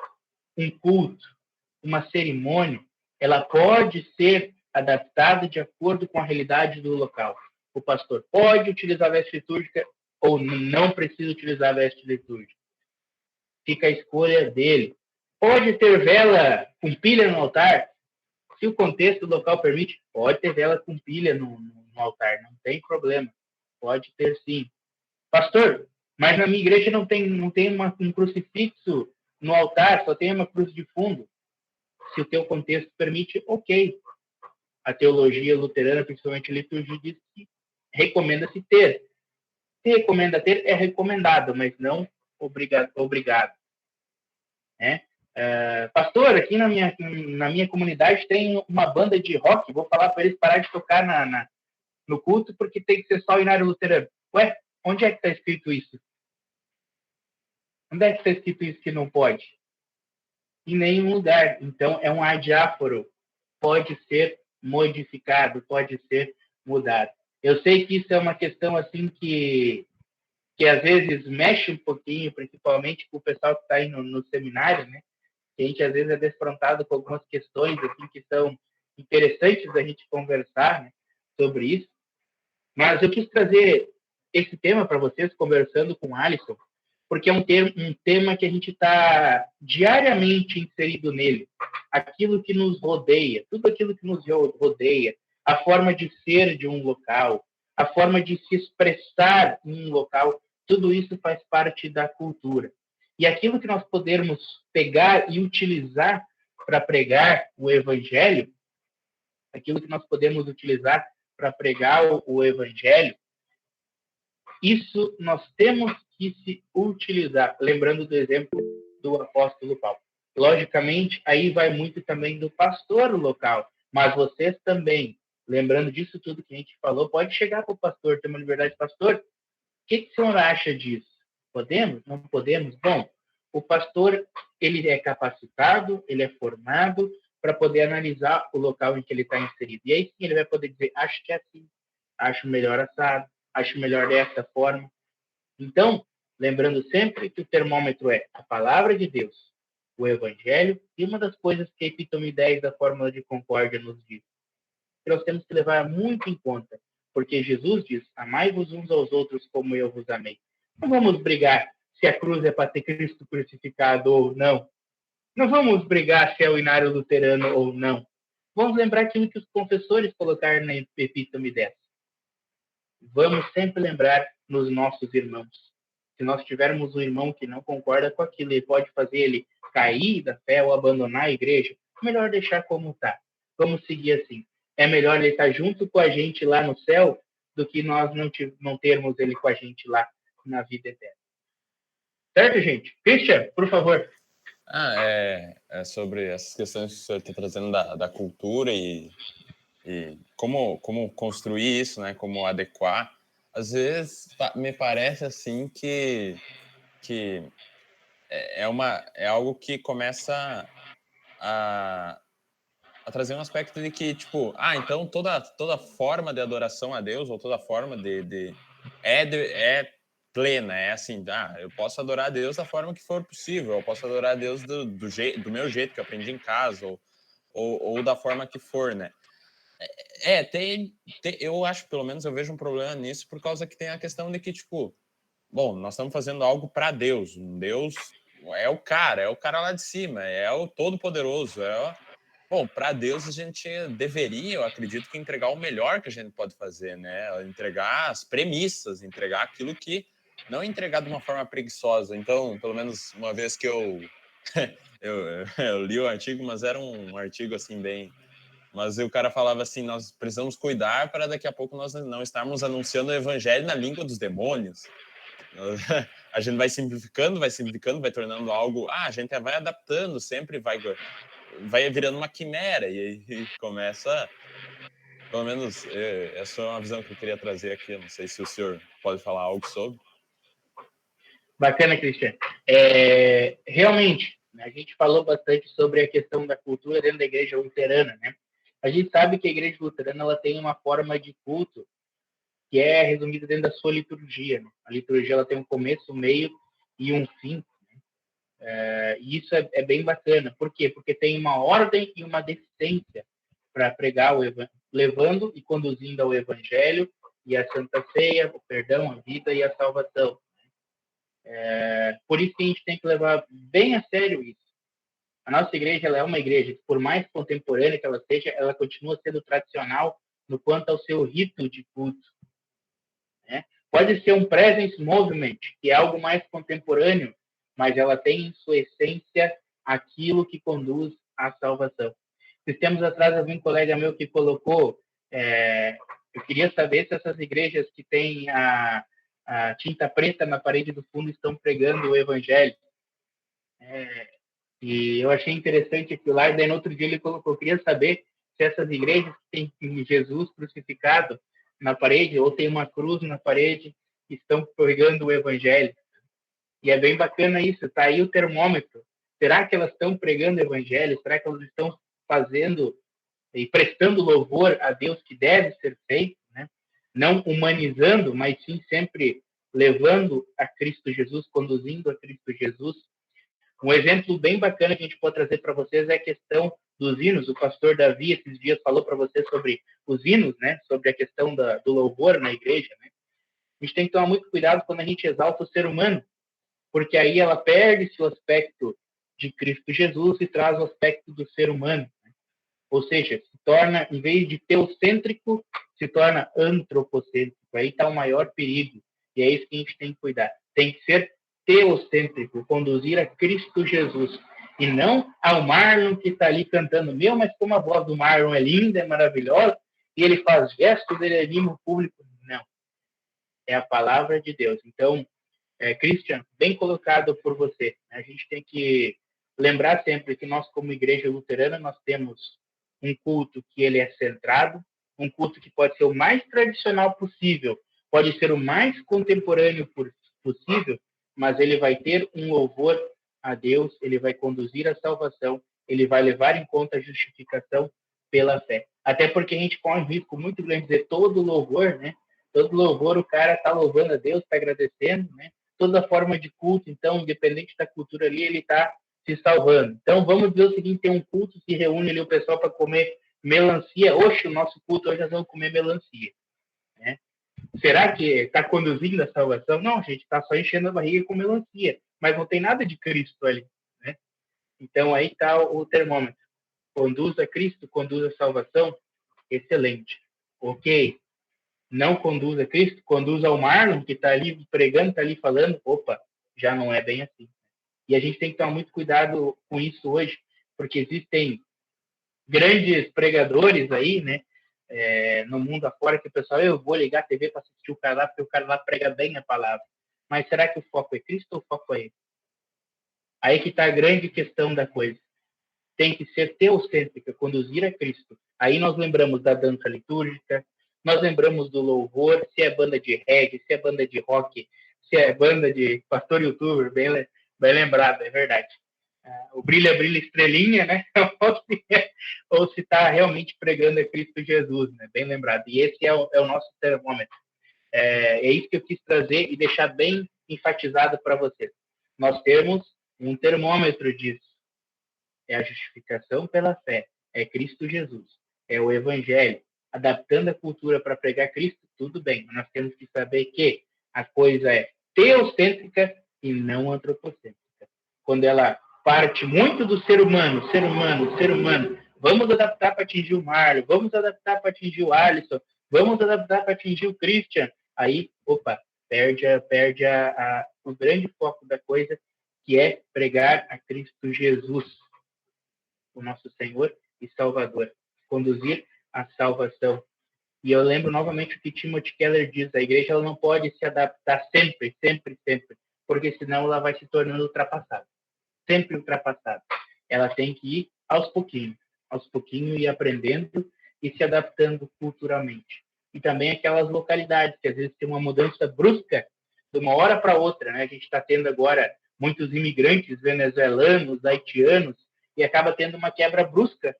um culto, uma cerimônia, ela pode ser adaptada de acordo com a realidade do local. O pastor pode utilizar a veste litúrgica ou não precisa utilizar a veste litúrgica. Fica a escolha dele. Pode ter vela com pilha no altar? Se o contexto do local permite, pode ter vela com pilha no altar, não tem problema. Pode ter sim. Pastor, mas na minha igreja não tem um crucifixo no altar, só tem uma cruz de fundo. Se o teu contexto permite, ok. A teologia luterana, principalmente a liturgia, diz que recomenda-se ter. Se recomenda ter, é recomendado, mas não obrigado. Né? Pastor, aqui na minha comunidade tem uma banda de rock, vou falar para eles parar de tocar no culto porque tem que ser só o inário luterano. Ué, onde é que está escrito isso? Onde é que está escrito isso que não pode? Em nenhum lugar. Então, é um adiáforo. Pode ser modificado, pode ser mudado. Eu sei que isso é uma questão assim que às vezes mexe um pouquinho, principalmente com o pessoal que está aí no seminário, né? Que a gente às vezes é defrontado com algumas questões assim, que são interessantes da gente conversar, né, sobre isso. Mas eu quis trazer esse tema para vocês, conversando com o Alisson, porque é um tema que a gente está diariamente inserido nele. Aquilo que nos rodeia, tudo aquilo que nos rodeia, a forma de ser de um local, a forma de se expressar em um local, tudo isso faz parte da cultura. E aquilo que nós podemos pegar e utilizar para pregar o evangelho, aquilo que nós podemos utilizar para pregar o evangelho, isso nós temos que se utilizar, lembrando do exemplo do apóstolo Paulo. Logicamente, aí vai muito também do pastor local, mas vocês também, lembrando disso tudo que a gente falou, pode chegar para o pastor, ter uma liberdade, pastor, o que o senhor acha disso? Podemos? Não podemos? Bom, o pastor, ele é capacitado, ele é formado para poder analisar o local em que ele está inserido. E aí sim ele vai poder dizer, acho que é assim, acho melhor assado, acho melhor dessa forma. Então, lembrando sempre que o termômetro é a palavra de Deus, o evangelho, e uma das coisas que a epítome 10 da fórmula de concórdia nos diz, que nós temos que levar muito em conta, porque Jesus diz, amai-vos uns aos outros como eu vos amei. Não vamos brigar se a cruz é para ter Cristo crucificado ou não. Não vamos brigar se é o inário luterano ou não. Vamos lembrar aquilo que os confessores colocaram na epítome 10. Vamos sempre lembrar nos nossos irmãos. Se nós tivermos um irmão que não concorda com aquilo e pode fazer ele cair da fé ou abandonar a igreja, é melhor deixar como está. Vamos seguir assim. É melhor ele estar junto com a gente lá no céu do que nós não termos ele com a gente lá na vida eterna. Certo, gente? Christian, por favor. É sobre essas questões que o senhor está trazendo da cultura e E como construir isso, né? Como adequar. Às vezes me parece assim que é algo que começa a trazer um aspecto de que, tipo, então toda forma de adoração a Deus, ou toda forma é plena, é assim, eu posso adorar a Deus da forma que for possível, eu posso adorar a Deus do meu jeito, que eu aprendi em casa, ou da forma que for, né? Eu acho, pelo menos, eu vejo um problema nisso, por causa que tem a questão de que, tipo, bom, nós estamos fazendo algo para Deus. Deus é o cara lá de cima, é o Todo-Poderoso. Bom, para Deus a gente deveria, eu acredito, que entregar o melhor que a gente pode fazer, né? Entregar as premissas, entregar aquilo que não entregar de uma forma preguiçosa. Então, pelo menos uma vez que eu li o artigo, mas era um artigo assim bem. Mas o cara falava assim: nós precisamos cuidar para daqui a pouco nós não estarmos anunciando o evangelho na língua dos demônios. A gente vai simplificando, vai tornando algo. A gente vai adaptando, sempre vai virando uma quimera e começa. Pelo menos essa é uma visão que eu queria trazer aqui. Eu não sei se o senhor pode falar algo sobre. Bacana, Cristian. Realmente, a gente falou bastante sobre a questão da cultura dentro da igreja luterana, né? A gente sabe que a igreja luterana ela tem uma forma de culto que é resumida dentro da sua liturgia. Né? A liturgia ela tem um começo, um meio e um fim. E isso é bem bacana. Por quê? Porque tem uma ordem e uma decência para pregar levando e conduzindo ao evangelho e a santa ceia, o perdão, a vida e a salvação. Por isso que a gente tem que levar bem a sério isso. A nossa igreja ela é uma igreja que, por mais contemporânea que ela seja, ela continua sendo tradicional no quanto ao seu rito de culto. Né? Pode ser um presence movement, que é algo mais contemporâneo, mas ela tem em sua essência aquilo que conduz à salvação. Esses tempos atrás, eu vi um colega meu que colocou, eu queria saber se essas igrejas que têm a tinta preta na parede do fundo estão pregando o evangelho. E eu achei interessante aquilo lá, e daí no outro dia ele colocou, eu queria saber se essas igrejas que têm Jesus crucificado na parede, ou tem uma cruz na parede, estão pregando o evangelho. E é bem bacana isso, tá aí o termômetro. Será que elas estão pregando o evangelho? Será que elas estão fazendo e prestando louvor a Deus que deve ser feito, né? Não humanizando, mas sim sempre levando a Cristo Jesus, conduzindo a Cristo Jesus. Um exemplo bem bacana que a gente pode trazer para vocês é a questão dos hinos. O pastor Davi, esses dias, falou para vocês sobre os hinos, né? Sobre a questão do louvor na igreja, né? A gente tem que tomar muito cuidado quando a gente exalta o ser humano, porque aí ela perde-se o aspecto de Cristo Jesus e traz o aspecto do ser humano. Né? Ou seja, se torna, em vez de teocêntrico, se torna antropocêntrico. Aí está o maior perigo. E é isso que a gente tem que cuidar. Tem que ser teocêntrico, conduzir a Cristo Jesus. E não ao Marlon que está ali cantando. Mas como a voz do Marlon é linda, é maravilhosa, e ele faz gestos, ele anima o público. Não. É a palavra de Deus. Então, Christian, bem colocado por você. A gente tem que lembrar sempre que nós, como igreja luterana, nós temos um culto que ele é centrado, um culto que pode ser o mais tradicional possível, pode ser o mais contemporâneo possível, mas ele vai ter um louvor a Deus, ele vai conduzir a salvação, ele vai levar em conta a justificação pela fé. Até porque a gente corre um risco muito grande de dizer todo louvor, né? Todo louvor, o cara está louvando a Deus, está agradecendo, né? Toda forma de culto, então, independente da cultura ali, ele está se salvando. Então, vamos dizer o seguinte, tem um culto, se reúne ali o pessoal para comer melancia. Oxe, o nosso culto hoje nós vamos comer melancia. Né? Será que está conduzindo a salvação? Não, a gente está só enchendo a barriga com melancia, mas não tem nada de Cristo ali. Né? Então, aí está o termômetro. Conduz a Cristo, conduz a salvação, excelente. Ok. Não conduz a Cristo, conduz ao Marlon, que está ali pregando, está ali falando, opa, já não é bem assim. E a gente tem que tomar muito cuidado com isso hoje, porque existem grandes pregadores aí, né, no mundo afora, que o pessoal, eu vou ligar a TV para assistir o cara lá, porque o cara lá prega bem a palavra. Mas será que o foco é Cristo ou o foco é ele? Aí que está a grande questão da coisa. tem que ser teocêntrica, conduzir a Cristo. Aí nós lembramos da dança litúrgica, nós lembramos do louvor, se é banda de reggae, se é banda de rock, se é banda de pastor youtuber, bem lembrado, é verdade. O brilha, brilha, estrelinha, né? Ou se está realmente pregando a Cristo Jesus, né? Bem lembrado. E esse é o nosso termômetro. É isso que eu quis trazer e deixar bem enfatizado para vocês. Nós temos um termômetro disso. É a justificação pela fé. É Cristo Jesus. É o Evangelho. Adaptando a cultura para pregar Cristo, tudo bem. Mas nós temos que saber que a coisa é teocêntrica e não antropocêntrica. Quando ela parte muito do ser humano. Vamos adaptar para atingir o Marlon, vamos adaptar para atingir o Alisson, vamos adaptar para atingir o Christian. Aí, perde o grande foco da coisa, que é pregar a Cristo Jesus, o nosso Senhor e Salvador. Conduzir a salvação. E eu lembro novamente o que Timothy Keller diz, a igreja ela não pode se adaptar sempre, porque senão ela vai se tornando ultrapassada. Sempre ultrapassada. Ela tem que ir aos pouquinhos ir aprendendo e se adaptando culturalmente. E também aquelas localidades que às vezes tem uma mudança brusca de uma hora para outra, né? A gente está tendo agora muitos imigrantes venezuelanos, haitianos, e acaba tendo uma quebra brusca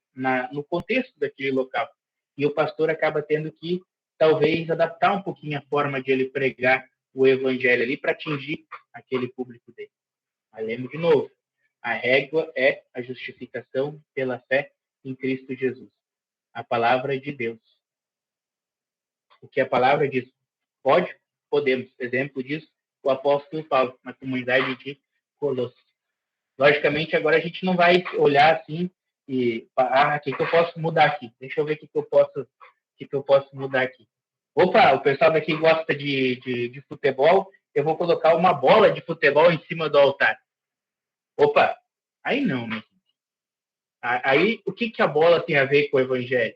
no contexto daquele local. E o pastor acaba tendo que, talvez, adaptar um pouquinho a forma de ele pregar o evangelho ali para atingir aquele público dele. Mas lembro de novo, a régua é a justificação pela fé em Cristo Jesus. A palavra de Deus. O que a palavra diz? Podemos. Exemplo disso, o apóstolo Paulo, na comunidade de Colossos. Logicamente, agora a gente não vai olhar assim e o que eu posso mudar aqui? Deixa eu ver o que eu posso mudar aqui. O pessoal daqui gosta de futebol, eu vou colocar uma bola de futebol em cima do altar. Aí não, né? Aí, o que a bola tem a ver com o evangelho?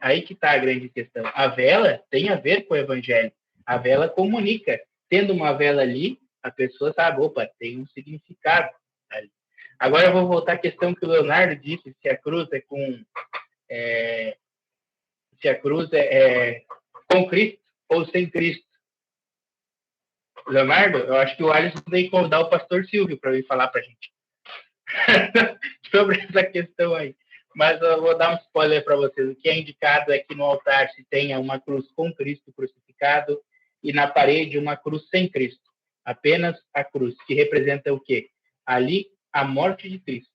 Aí que está a grande questão. A vela tem a ver com o evangelho. A vela comunica. Tendo uma vela ali, a pessoa sabe, tem um significado ali. Agora eu vou voltar à questão que o Leonardo disse, se a cruz é com Cristo ou sem Cristo. Leonardo, eu acho que o Alisson tem que convidar o pastor Silvio para vir falar para a gente sobre essa questão aí. Mas eu vou dar um spoiler para vocês. O que é indicado é que no altar se tenha uma cruz com Cristo crucificado e na parede uma cruz sem Cristo. Apenas a cruz, que representa o quê? Ali, a morte de Cristo.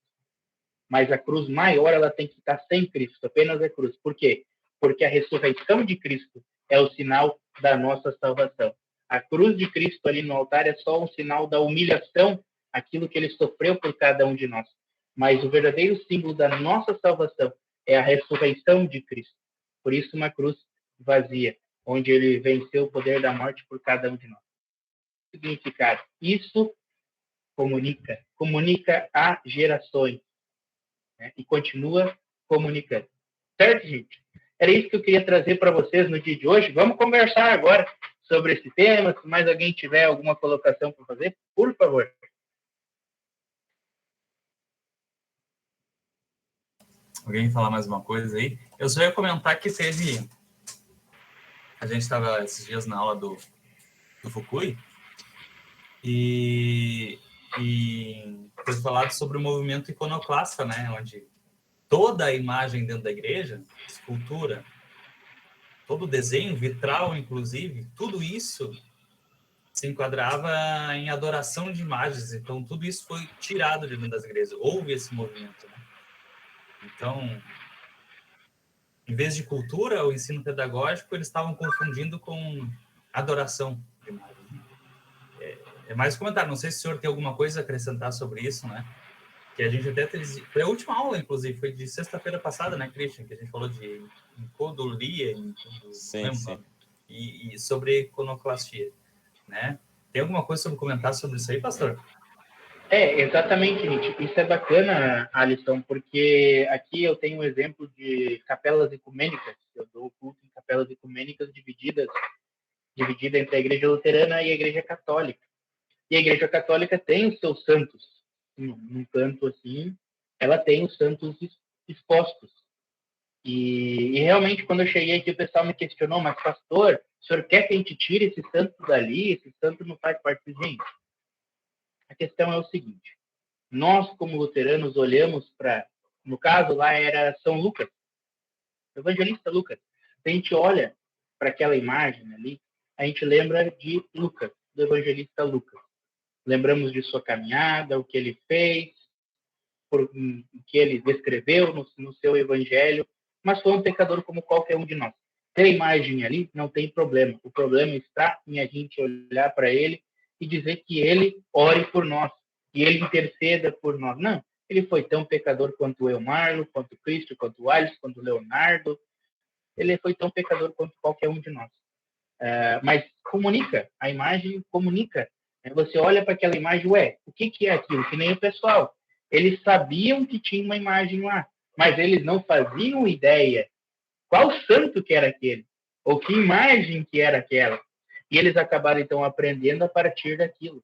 Mas a cruz maior, ela tem que estar sem Cristo, apenas a cruz. Por quê? Porque a ressurreição de Cristo é o sinal da nossa salvação. A cruz de Cristo ali no altar é só um sinal da humilhação, aquilo que ele sofreu por cada um de nós. Mas o verdadeiro símbolo da nossa salvação é a ressurreição de Cristo. Por isso, uma cruz vazia, onde ele venceu o poder da morte por cada um de nós. Significado. Isso comunica a gerações, né? E continua comunicando. Certo, gente? Era isso que eu queria trazer para vocês no dia de hoje. Vamos conversar agora sobre esse tema. Se mais alguém tiver alguma colocação para fazer, por favor. Alguém falar mais uma coisa aí? Eu só ia comentar que teve... A gente estava esses dias na aula do Fukui e foi falado sobre o movimento iconoclasta, né? Onde toda a imagem dentro da igreja, escultura, todo o desenho, vitral, inclusive, tudo isso se enquadrava em adoração de imagens. Então, tudo isso foi tirado de dentro das igrejas. Houve esse movimento, né? Então, em vez de cultura, o ensino pedagógico, eles estavam confundindo com adoração de imagens. É mais um comentário. Não sei se o senhor tem alguma coisa a acrescentar sobre isso, né? Que a gente até teve... Foi a última aula, inclusive. Foi de sexta-feira passada, né, Christian? Que a gente falou de encodolia, sim. E sobre iconoclastia, né? Tem alguma coisa sobre comentar sobre isso aí, pastor? Exatamente, gente. Isso é bacana, Alisson, porque aqui eu tenho um exemplo de capelas ecumênicas. Eu dou culto em capelas ecumênicas dividida entre a igreja luterana e a igreja católica. E a igreja católica tem os seus santos num canto assim, ela tem os santos expostos. E realmente, quando eu cheguei aqui, o pessoal me questionou, mas pastor, o senhor quer que a gente tire esse santo dali? Esse santo não faz parte do gente. A questão é o seguinte, nós, como luteranos, olhamos para, no caso lá era São Lucas, o evangelista Lucas. Se a gente olha para aquela imagem ali, a gente lembra de Lucas, do evangelista Lucas. Lembramos de sua caminhada, o que ele fez, o que ele descreveu no seu evangelho, mas foi um pecador como qualquer um de nós. Ter a imagem ali não tem problema. O problema está em a gente olhar para ele e dizer que ele ore por nós, que ele interceda por nós. Não, ele foi tão pecador quanto eu, Marlon, quanto Cristo, quanto o Alisson, quanto o Leonardo. Ele foi tão pecador quanto qualquer um de nós. Mas comunica, a imagem comunica. Você olha para aquela imagem, o que é aquilo? Que nem o pessoal. Eles sabiam que tinha uma imagem lá, mas eles não faziam ideia qual santo que era aquele, ou que imagem que era aquela. E eles acabaram, então, aprendendo a partir daquilo.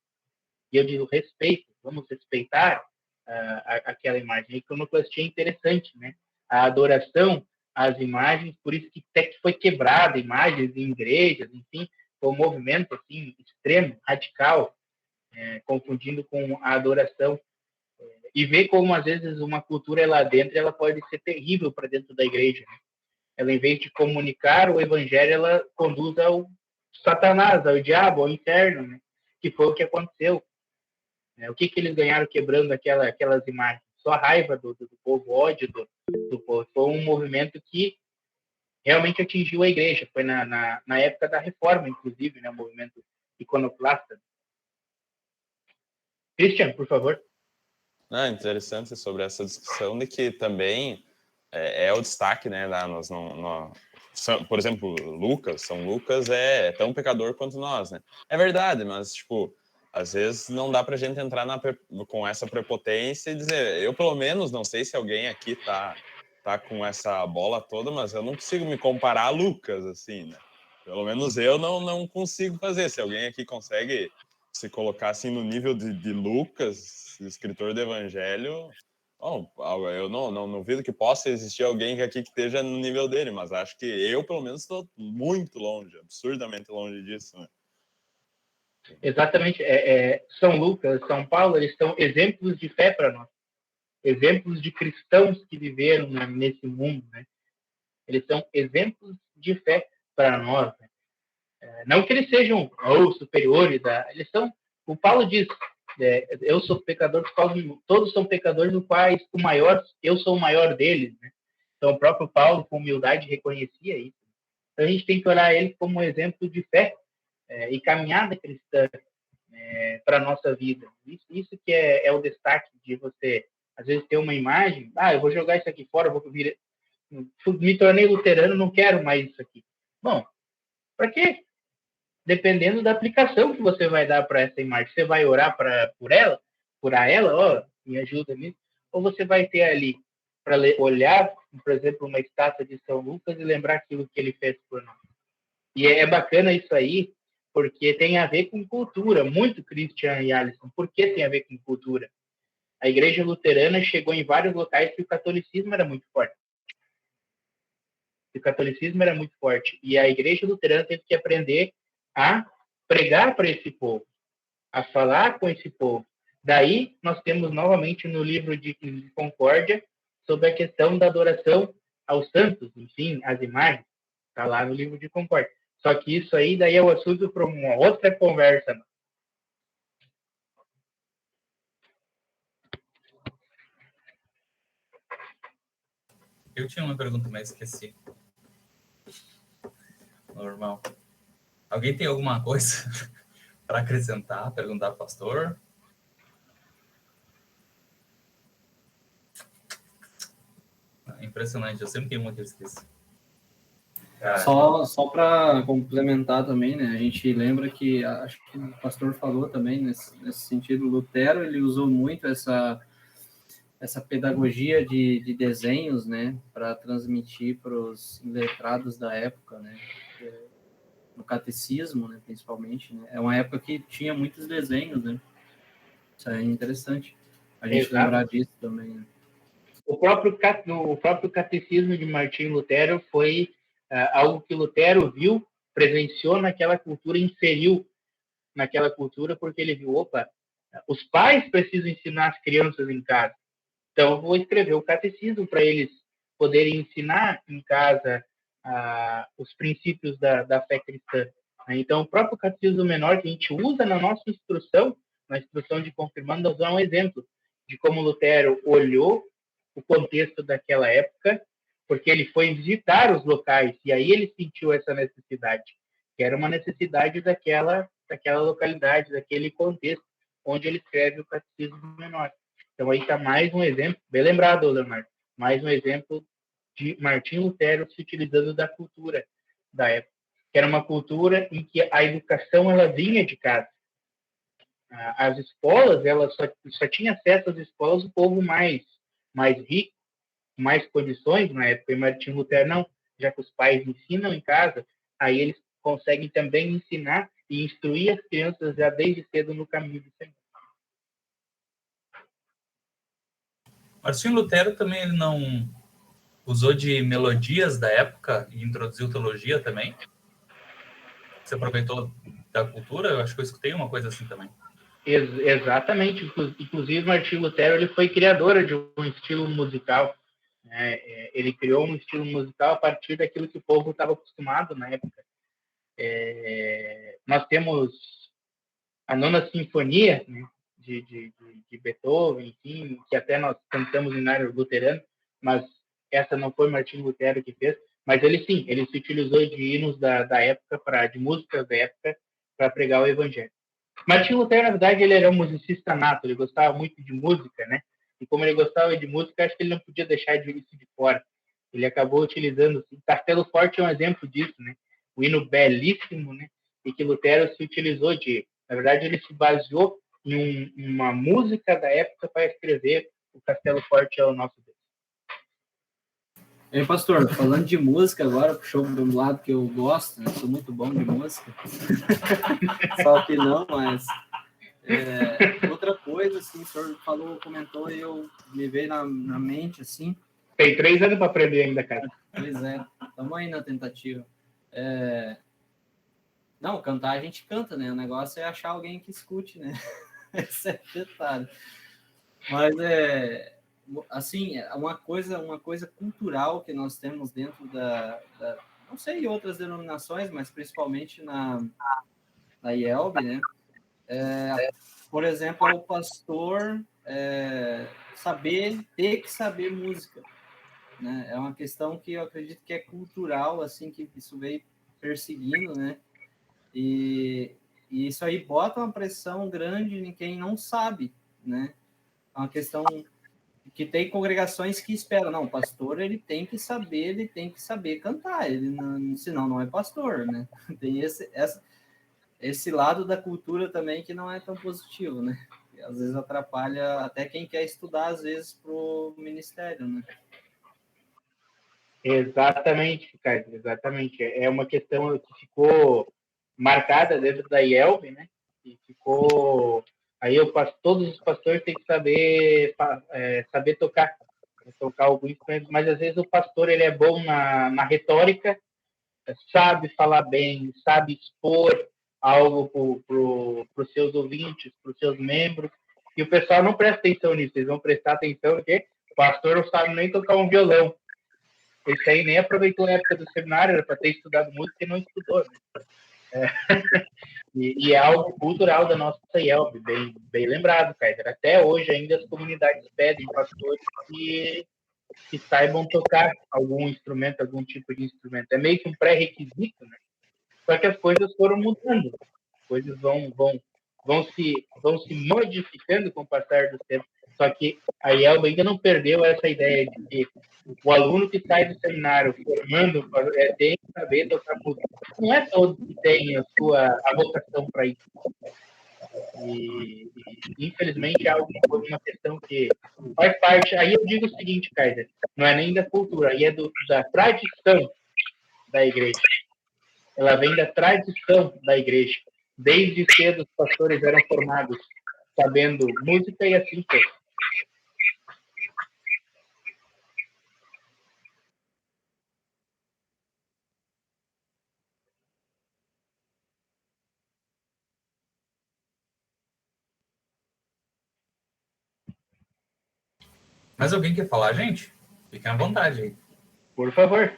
E eu digo, respeito, vamos respeitar aquela imagem. A iconoclastia é interessante, né? A adoração às imagens, por isso que até que foi quebrada imagens em igrejas, enfim, foi um movimento assim, extremo, radical, confundindo com a adoração. E ver como, às vezes, uma cultura lá dentro ela pode ser terrível para dentro da igreja. Né? Ela, em vez de comunicar o evangelho, ela conduz ao Satanás, ao diabo, ao inferno, né? Que foi o que aconteceu. O que eles ganharam quebrando aquelas imagens? Só a raiva do povo, ódio do povo. Foi um movimento que realmente atingiu a igreja. Foi na época da Reforma, inclusive, né? O movimento iconoclasta. Christian, por favor. Interessante sobre essa discussão de que também é o destaque, né? Por exemplo, São Lucas é tão pecador quanto nós, né? É verdade, mas, tipo, às vezes não dá pra gente entrar com essa prepotência e dizer, eu pelo menos, não sei se alguém aqui tá com essa bola toda, mas eu não consigo me comparar a Lucas, assim, né? Pelo menos eu não consigo fazer. Se alguém aqui consegue se colocar assim no nível de Lucas, escritor do Evangelho, bom, eu não duvido que possa existir alguém aqui que esteja no nível dele, mas acho que eu, pelo menos, estou muito longe, absurdamente longe disso, né? Exatamente. São Lucas, São Paulo, eles são exemplos de fé para nós. Exemplos de cristãos que viveram nesse mundo, né? Eles são exemplos de fé para nós. Né? Não que eles sejam superiores, eles são. O Paulo diz: eu sou pecador, todos são pecadores, no quais eu sou o maior deles. Né? Então, o próprio Paulo, com humildade, reconhecia isso. Então, a gente tem que olhar ele como um exemplo de fé e caminhada cristã para a nossa vida. Isso que é o destaque de você, às vezes, ter uma imagem, eu vou jogar isso aqui fora, me tornei luterano, não quero mais isso aqui. Bom, para quê? Dependendo da aplicação que você vai dar para essa imagem. Você vai orar por ela, me ajuda nisso, ou você vai ter ali para olhar, por exemplo, uma estátua de São Lucas e lembrar aquilo que ele fez por nós. E é bacana isso aí, porque tem a ver com cultura, muito Christian e Alisson. Por que tem a ver com cultura? A igreja luterana chegou em vários locais que o catolicismo era muito forte. E a igreja luterana teve que aprender a pregar para esse povo, a falar com esse povo. Daí, nós temos novamente no livro de Concórdia sobre a questão da adoração aos santos, enfim, às imagens. Está lá no livro de Concórdia. Só que isso aí daí é o assunto para uma outra conversa. Eu tinha uma pergunta, mas esqueci. Normal. Alguém tem alguma coisa para acrescentar, perguntar ao pastor? Impressionante, eu sempre tenho uma que eu esqueço. Só para complementar também, né? A gente lembra que, acho que o pastor falou também nesse sentido, Lutero, ele usou muito essa pedagogia de desenhos, né? Para transmitir para os letrados da época, né? No catecismo, né? Principalmente, né? É uma época que tinha muitos desenhos, né? Isso é interessante. A gente lembrar disso também, né? o próprio catecismo de Martim Lutero foi algo que Lutero viu, presenciou naquela cultura, inseriu naquela cultura, porque ele viu, opa, os pais precisam ensinar as crianças em casa. Então, eu vou escrever o catecismo para eles poderem ensinar em casa os princípios da fé cristã. Então, o próprio catecismo menor que a gente usa na nossa instrução, na instrução de confirmando, nós damos um exemplo de como Lutero olhou o contexto daquela época, porque ele foi visitar os locais e aí ele sentiu essa necessidade, que era uma necessidade daquela localidade, daquele contexto onde ele escreve o catecismo menor. Então aí está mais um exemplo, bem lembrado, Leonardo, mais um exemplo de Martim Lutero se utilizando da cultura da época, que era uma cultura em que a educação ela vinha de casa. As escolas, elas só tinha acesso às escolas o povo mais rico, mais condições na época, e Martim Lutero não, já que os pais ensinam em casa, aí eles conseguem também ensinar e instruir as crianças já desde cedo no caminho do Senhor. Martinho Lutero também ele não usou de melodias da época e introduziu teologia também? Você aproveitou da cultura? Eu acho que eu escutei uma coisa assim também. Exatamente. Inclusive, Martinho Lutero ele foi criador de um estilo musical. Né? Ele criou um estilo musical a partir daquilo que o povo estava acostumado na época. Nós temos a Nona Sinfonia, né, de Beethoven, enfim, que até nós cantamos em área luterana, mas essa não foi Martinho Lutero que fez. Mas ele sim, ele se utilizou de hinos da época, de músicas da época, para pregar o evangelho. Martinho Lutero, na verdade, ele era um musicista nato, ele gostava muito de música, né? E como ele gostava de música, acho que ele não podia deixar isso de fora. Ele acabou utilizando, assim, Castelo Forte é um exemplo disso, né? O hino belíssimo, né? E que Lutero se utilizou na verdade, ele se baseou em uma música da época para escrever o Castelo Forte é o nosso Deus. Ei, pastor, falando de música agora, puxou do lado que eu gosto, né? Sou muito bom de música. Só que não, mas... outra coisa, assim, o senhor comentou e me veio na mente, assim... Tem 3 anos para aprender ainda, cara. Pois é, estamos aí na tentativa. Não, cantar a gente canta, né? O negócio é achar alguém que escute, né? Esse é o detalhe. Mas assim, uma coisa cultural que nós temos dentro não sei outras denominações, mas principalmente na IELB, né? Por exemplo, o pastor ter que saber música, né? É uma questão que eu acredito que é cultural, assim, que isso veio perseguindo, né? E isso aí bota uma pressão grande em quem não sabe, né? É uma questão que tem congregações que esperam, não, o pastor ele tem que saber cantar, senão não é pastor, né? Tem esse lado da cultura também que não é tão positivo, né? E às vezes atrapalha até quem quer estudar, às vezes, pro ministério, né? Exatamente, Ricardo, exatamente. É uma questão que ficou marcada dentro da IELB, né? E ficou... Aí todos os pastores têm que saber tocar algum instrumento, mas às vezes o pastor ele é bom na retórica, sabe falar bem, sabe expor algo para os seus ouvintes, para os seus membros, e o pessoal não presta atenção nisso, eles vão prestar atenção porque o pastor não sabe nem tocar um violão. Esse aí nem aproveitou a época do seminário, era para ter estudado música e não estudou, né? E é algo cultural da nossa IELB, bem lembrado, Kaiser. Até hoje ainda as comunidades pedem pastores que saibam tocar algum instrumento, algum tipo de instrumento. É meio que um pré-requisito, né? Só que as coisas foram mudando, as coisas vão se modificando com o passar do tempo. Só que a IELB ainda não perdeu essa ideia de que o aluno que sai do seminário formando tem que saber tocar música. Não é todo que tem a vocação para isso. E, infelizmente, é uma questão que faz parte. Aí eu digo o seguinte, Kaiser, não é nem da cultura, aí é da tradição da igreja. Ela vem da tradição da igreja. Desde cedo, os pastores eram formados sabendo música e assim foi. Mais alguém quer falar, gente? Fiquem à vontade aí. Por favor.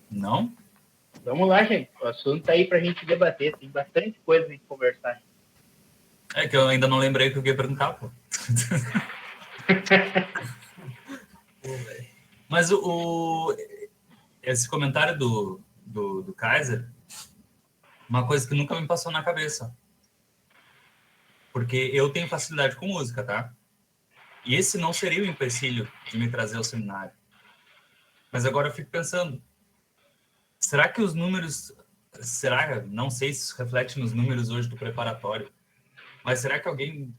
Não? Vamos lá, gente. O assunto tá aí pra gente debater. Tem bastante coisa pra gente conversar. É que eu ainda não lembrei o que eu ia perguntar, pô. Mas esse comentário do Kaiser, uma coisa que nunca me passou na cabeça. Porque eu tenho facilidade com música, tá? E esse não seria o empecilho de me trazer ao seminário. Mas agora eu fico pensando, será que os números... Não sei se isso reflete nos números hoje do preparatório, mas será que alguém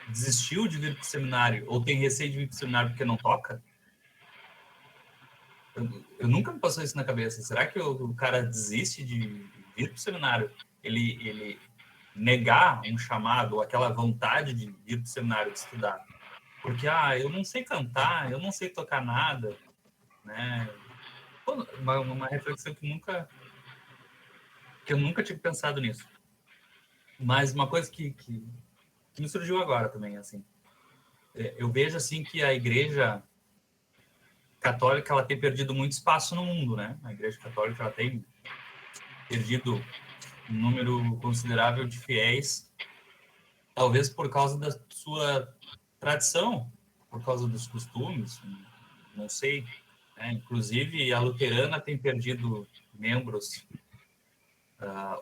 desistiu de vir para o seminário ou tem receio de vir para o seminário porque não toca? Eu nunca me passou isso na cabeça. Será que o cara desiste de vir para o seminário? Ele negar um chamado, ou aquela vontade de vir para o seminário, de estudar? Porque, eu não sei cantar, eu não sei tocar nada, né? Pô, uma reflexão que eu nunca tinha pensado nisso. Mas uma coisa que me surgiu agora também, assim. Eu vejo, assim, que a igreja católica, ela tem perdido muito espaço no mundo, né? A igreja católica, ela tem perdido um número considerável de fiéis, talvez por causa da sua tradição, por causa dos costumes, não sei. Né? Inclusive, a luterana tem perdido membros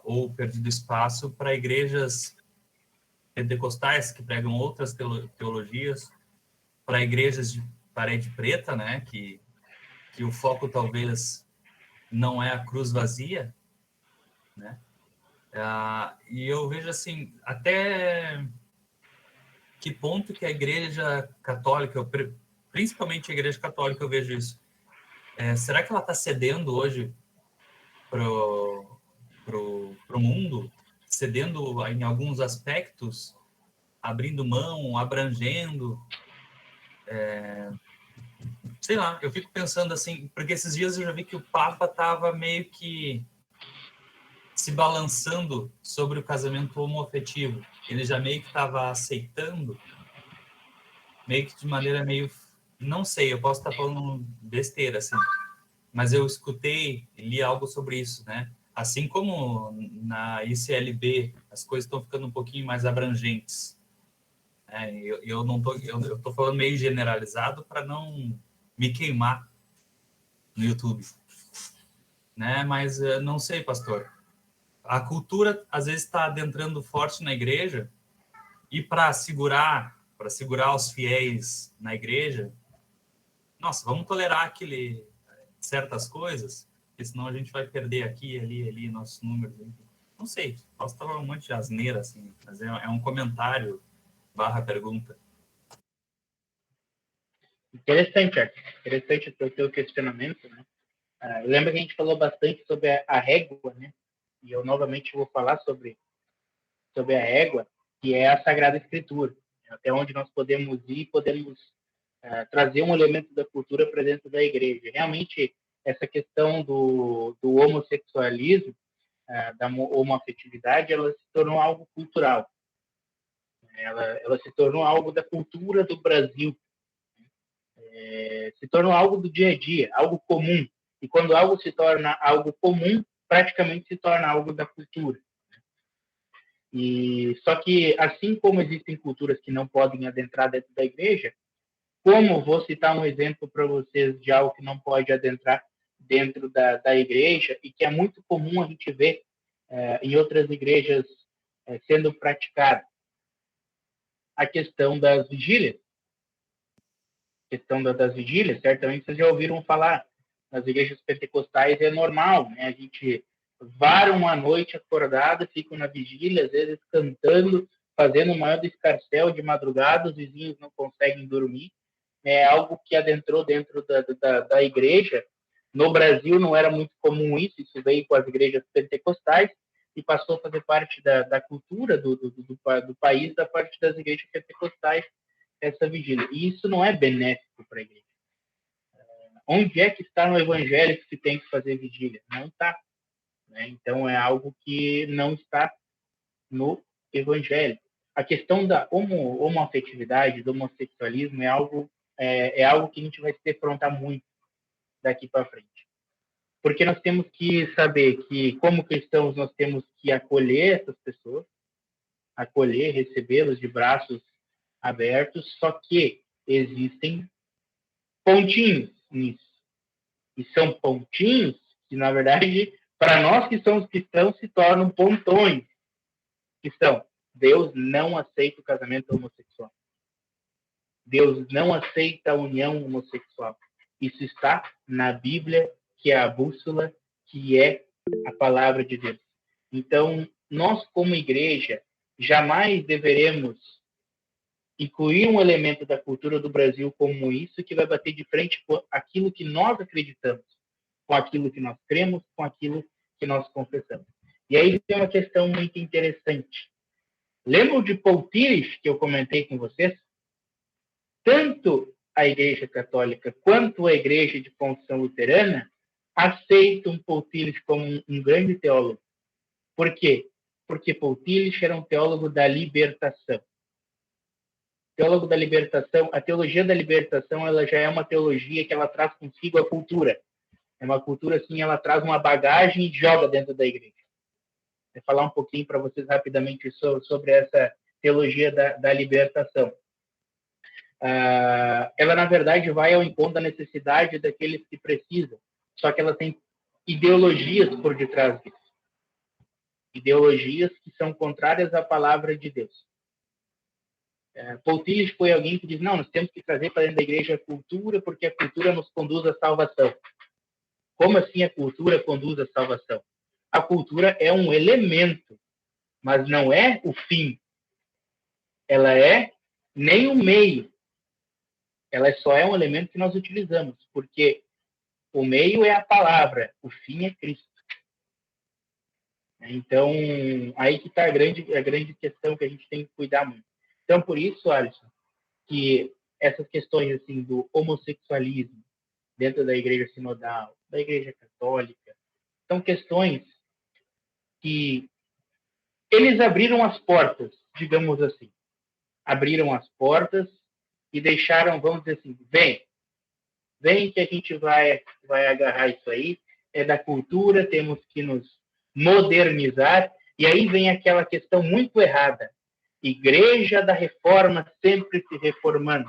ou perdido espaço para igrejas pentecostais que pregam outras teologias, para igrejas de parede preta, né? Que o foco talvez não é a cruz vazia, né? E eu vejo assim, até que ponto que a igreja católica, principalmente a igreja católica, eu vejo isso. Será que ela está cedendo hoje pro mundo, cedendo em alguns aspectos, abrindo mão, abrangendo? Sei lá, eu fico pensando assim, porque esses dias eu já vi que o Papa estava meio que se balançando sobre o casamento homoafetivo. Ele já meio que estava aceitando, meio que de maneira meio... Não sei, eu posso estar falando besteira, assim, mas eu escutei, li algo sobre isso, né? Assim como na ICLB as coisas estão ficando um pouquinho mais abrangentes. Eu não tô, eu tô falando meio generalizado para não me queimar no YouTube, né? Mas não sei, pastor. A cultura às vezes está adentrando forte na igreja e para segurar os fiéis na igreja, nossa, vamos tolerar certas coisas, porque senão a gente vai perder aqui, ali nossos números. Não sei, posso falar um monte de asneira, assim, mas é um comentário / pergunta. Interessante, Arthur. Interessante o teu questionamento, né? Lembra que a gente falou bastante sobre a régua, né? E eu novamente vou falar sobre a régua, que é a Sagrada Escritura. Até onde nós podemos ir, podemos trazer um elemento da cultura para dentro da igreja. Realmente, essa questão do homossexualismo, da homoafetividade, ela se tornou algo cultural. Ela se tornou algo da cultura do Brasil. Se tornou algo do dia a dia, algo comum. E quando algo se torna algo comum, praticamente se torna algo da cultura. E só que, assim como existem culturas que não podem adentrar dentro da igreja, como vou citar um exemplo para vocês de algo que não pode adentrar dentro da igreja e que é muito comum a gente ver em outras igrejas sendo praticado, a questão das vigílias. Das vigílias, certamente vocês já ouviram falar, nas igrejas pentecostais é normal, né? A gente vara uma noite acordada, fica na vigília, às vezes cantando, fazendo o maior escarcéu de madrugada, os vizinhos não conseguem dormir. É algo que adentrou dentro da igreja. No Brasil não era muito comum isso veio com as igrejas pentecostais e passou a fazer parte da cultura do país, da parte das igrejas pentecostais, essa vigília. E isso não é benéfico para a igreja. Onde é que está no evangelho que se tem que fazer vigília? Não está. Né? Então, é algo que não está no evangélico. A questão da homoafetividade, do homossexualismo é algo que a gente vai se defrontar muito daqui para frente. Porque nós temos que saber que, como cristãos, nós temos que acolher essas pessoas, acolher, recebê-las de braços abertos, só que existem pontinhos nisso. E são pontinhos que, na verdade, para nós que somos cristãos, se tornam pontões. Que são: Deus não aceita o casamento homossexual. Deus não aceita a união homossexual. Isso está na Bíblia, que é a bússola, que é a palavra de Deus. Então, nós, como igreja, jamais deveremos incluir um elemento da cultura do Brasil como isso, que vai bater de frente com aquilo que nós acreditamos, com aquilo que nós cremos, com aquilo que nós confessamos. E aí tem uma questão muito interessante. Lembram de Paul Tillich, que eu comentei com vocês? Tanto a Igreja Católica quanto a Igreja de Confissão Luterana aceitam Paul Tillich como um grande teólogo. Por quê? Porque Paul Tillich era um teólogo da libertação. Teólogo da libertação, a teologia da libertação, ela já é uma teologia que ela traz consigo a cultura. É uma cultura assim, ela traz uma bagagem e joga dentro da igreja. Vou falar um pouquinho para vocês rapidamente sobre essa teologia da libertação. Ela, na verdade, vai ao encontro da necessidade daqueles que precisam, só que ela tem ideologias por detrás disso. Ideologias que são contrárias à palavra de Deus. Paul Tillich foi alguém que diz: não, nós temos que trazer para dentro da igreja a cultura, porque a cultura nos conduz à salvação. Como assim a cultura conduz à salvação? A cultura é um elemento, mas não é o fim. Ela é nem o meio. Ela só é um elemento que nós utilizamos, porque o meio é a palavra, o fim é Cristo. Então, aí que está a grande questão que a gente tem que cuidar muito. Então, por isso, Alisson, que essas questões assim, do homossexualismo dentro da igreja sinodal, da igreja católica, são questões que eles abriram as portas, digamos assim. Abriram as portas e deixaram, vamos dizer assim, vem que a gente vai agarrar isso aí, é da cultura, temos que nos modernizar, e aí vem aquela questão muito errada. Igreja da Reforma sempre se reformando.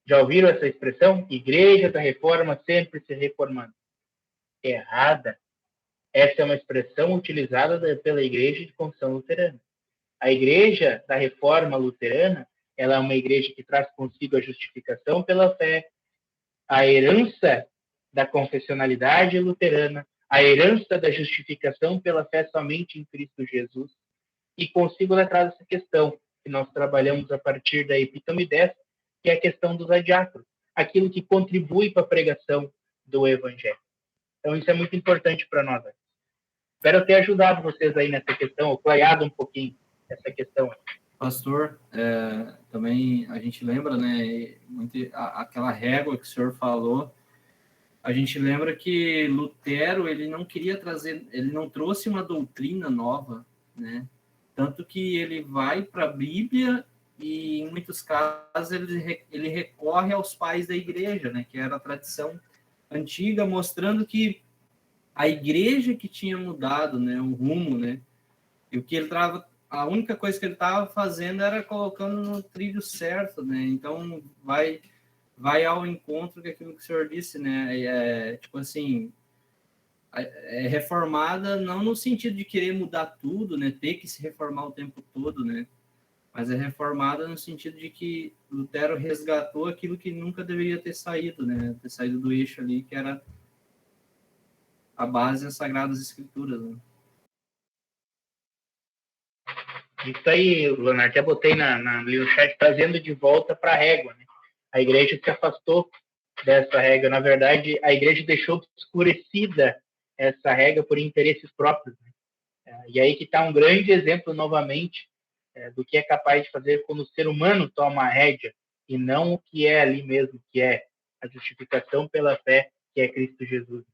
Já ouviram essa expressão? Igreja da Reforma sempre se reformando. Errada. Essa é uma expressão utilizada pela Igreja de Confissão Luterana. A Igreja da Reforma Luterana, ela é uma igreja que traz consigo a justificação pela fé, a herança da confessionalidade luterana, a herança da justificação pela fé somente em Cristo Jesus, e consigo ela traz essa questão que nós trabalhamos a partir da Epítome 10, que é a questão dos adiáconos, aquilo que contribui para a pregação do Evangelho. Então, isso é muito importante para nós. Espero ter ajudado vocês aí nessa questão, ou clareado um pouquinho essa questão. Pastor, também a gente lembra, né, aquela régua que o senhor falou, a gente lembra que Lutero, ele não trouxe uma doutrina nova, né, tanto que ele vai para a Bíblia e, em muitos casos, ele recorre aos pais da igreja, né, que era a tradição antiga, mostrando que a igreja que tinha mudado, né, o rumo, né, e o que ele estava, a única coisa que ele estava fazendo era colocando no trilho certo, né, então vai ao encontro daquilo que o senhor disse, né, tipo assim, é reformada não no sentido de querer mudar tudo, né, ter que se reformar o tempo todo, né, mas é reformada no sentido de que Lutero resgatou aquilo que nunca deveria ter saído, né, ter saído do eixo ali, que era a base das Sagradas Escrituras, né. Isso aí, Leonardo, até botei ali no chat, trazendo de volta para a régua, né? A igreja se afastou dessa régua. Na verdade, a igreja deixou obscurecida essa régua por interesses próprios, né? E aí que está um grande exemplo, novamente, do que é capaz de fazer quando o ser humano toma a rédea, e não o que é ali mesmo, que é a justificação pela fé, que é Cristo Jesus.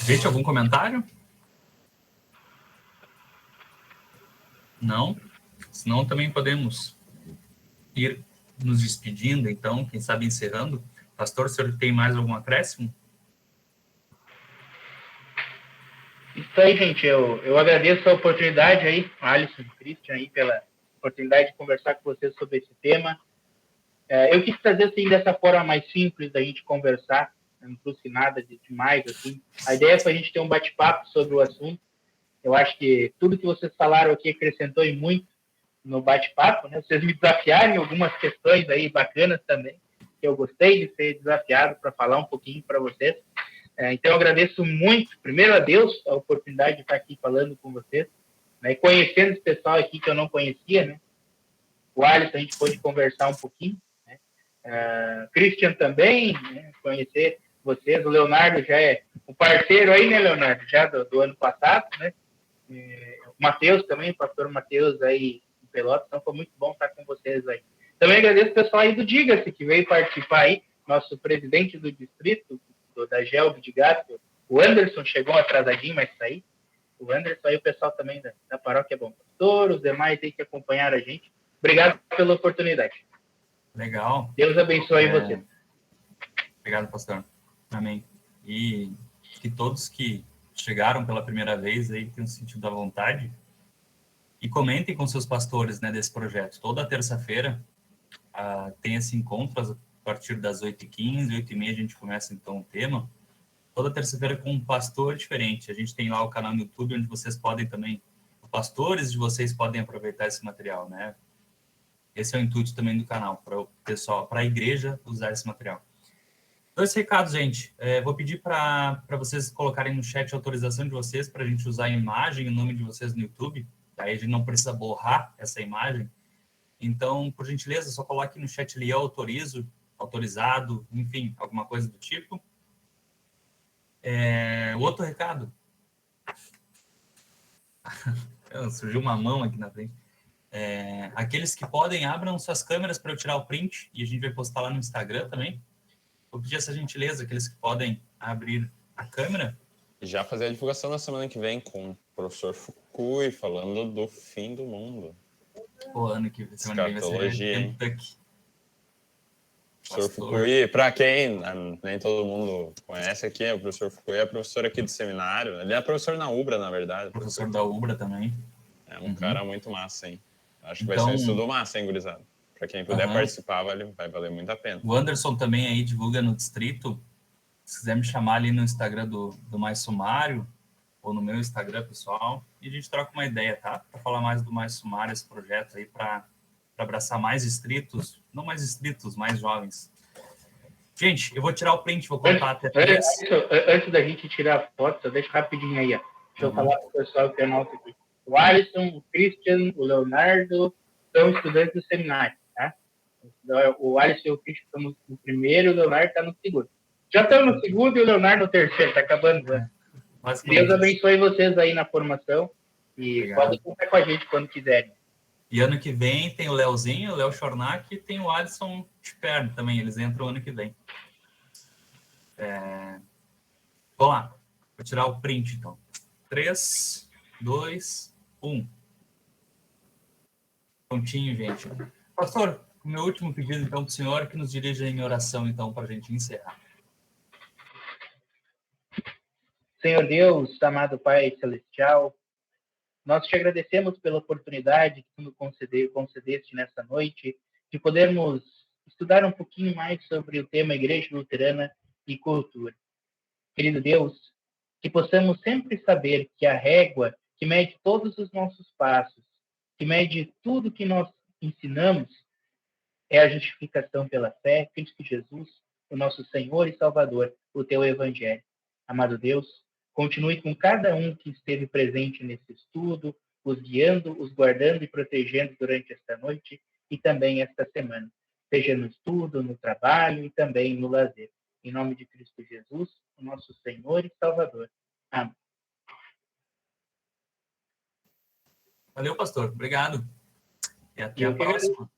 Gente, algum comentário? Não? Senão também podemos ir nos despedindo, então, quem sabe encerrando. Pastor, o senhor tem mais algum acréscimo? Isso aí, gente. Eu agradeço a oportunidade aí, Alisson e Christian, aí, pela oportunidade de conversar com vocês sobre esse tema. Eu quis trazer, assim, dessa forma mais simples da gente conversar, não trouxe nada de demais, assim. A ideia foi a gente ter um bate-papo sobre o assunto. Eu acho que tudo que vocês falaram aqui acrescentou e muito no bate-papo, né? Vocês me desafiaram em algumas questões aí bacanas também, que eu gostei de ser desafiado para falar um pouquinho para vocês. Então, eu agradeço muito, primeiro a Deus, a oportunidade de estar aqui falando com vocês, né? E conhecendo esse pessoal aqui que eu não conhecia, né? O Alisson, a gente pôde conversar um pouquinho, né? Christian também, né? Conhecer vocês. O Leonardo já é um parceiro aí, né, Leonardo? Já do ano passado, né? O Matheus também, o pastor Matheus aí em Pelotas, então foi muito bom estar com vocês aí. Também agradeço o pessoal aí do Diga-se, que veio participar aí, nosso presidente do distrito, da GELB de Gato, o Anderson, chegou atrasadinho, mas tá aí. O Anderson aí, o pessoal também da paróquia Bom Pastor, os demais aí que acompanharam a gente. Obrigado pela oportunidade. Legal. Deus abençoe você. Obrigado, pastor. Amém. E que todos que chegaram pela primeira vez aí tenham sentido à vontade e comentem com seus pastores, né, desse projeto. Toda terça-feira tem esse encontro a partir das 8h15, 8h30 a gente começa então o tema. Toda terça-feira com um pastor diferente. A gente tem lá o canal no YouTube onde vocês podem também, os pastores de vocês podem aproveitar esse material, né? Esse é o intuito também do canal, para o pessoal, para a igreja usar esse material. Dois recados, gente. Vou pedir para vocês colocarem no chat a autorização de vocês para a gente usar a imagem, o nome de vocês no YouTube. Aí a gente não precisa borrar essa imagem. Então, por gentileza, só coloque no chat ali, eu autorizo, autorizado, enfim, alguma coisa do tipo. O outro recado. Surgiu uma mão aqui na frente. Aqueles que podem, abram suas câmeras para eu tirar o print e a gente vai postar lá no Instagram também. Vou pedir essa gentileza, aqueles que podem abrir a câmera. E já fazer a divulgação na semana que vem com o professor Fukui, falando do fim do mundo. O ano que semana que vem vai ser Kentucky. Professor Fukui, para quem nem todo mundo conhece aqui, o professor Fukui é professor aqui do seminário. Ele é professor na UBRA, na verdade. Professor da UBRA também. É um cara muito massa, hein? Acho que vai ser um estudo massa, hein, gurizada? Para quem puder participar, vai valer muito a pena. O Anderson também aí divulga no distrito. Se quiser me chamar ali no Instagram do Mais Sumário, ou no meu Instagram, pessoal, e a gente troca uma ideia, tá? Para falar mais do Mais Sumário, esse projeto aí, para abraçar mais distritos, não mais distritos, mais jovens. Gente, eu vou tirar o print, vou contar até 3. Antes da gente tirar a foto, só deixa rapidinho aí, ó. Deixa eu falar para o pessoal que é nosso aqui. O Alisson, o Christian, o Leonardo são estudantes do seminário, tá? O Alisson e o Christian estão no primeiro, o Leonardo está no segundo. Já estão no segundo e o Leonardo no terceiro, está acabando, né? Deus abençoe vocês aí na formação e podem contar com a gente quando quiserem. E ano que vem tem o Leozinho, o Léo Chornac e tem o Alisson Sperm também, eles entram ano que vem. Vamos lá, vou tirar o print então. 3, 2, 1. Prontinho, gente. Pastor, o meu último pedido então para o senhor que nos dirija em oração então para a gente encerrar. Senhor Deus, amado Pai Celestial, nós te agradecemos pela oportunidade que tu nos concedeste nessa noite de podermos estudar um pouquinho mais sobre o tema Igreja Luterana e Cultura. Querido Deus, que possamos sempre saber que a régua que mede todos os nossos passos, que mede tudo que nós ensinamos, é a justificação pela fé, Cristo Jesus, o nosso Senhor e Salvador, o teu Evangelho. Amado Deus, continue com cada um que esteve presente nesse estudo, os guiando, os guardando e protegendo durante esta noite e também esta semana, seja no estudo, no trabalho e também no lazer. Em nome de Cristo Jesus, o nosso Senhor e Salvador. Amém. Valeu, pastor. Obrigado. E até a próxima.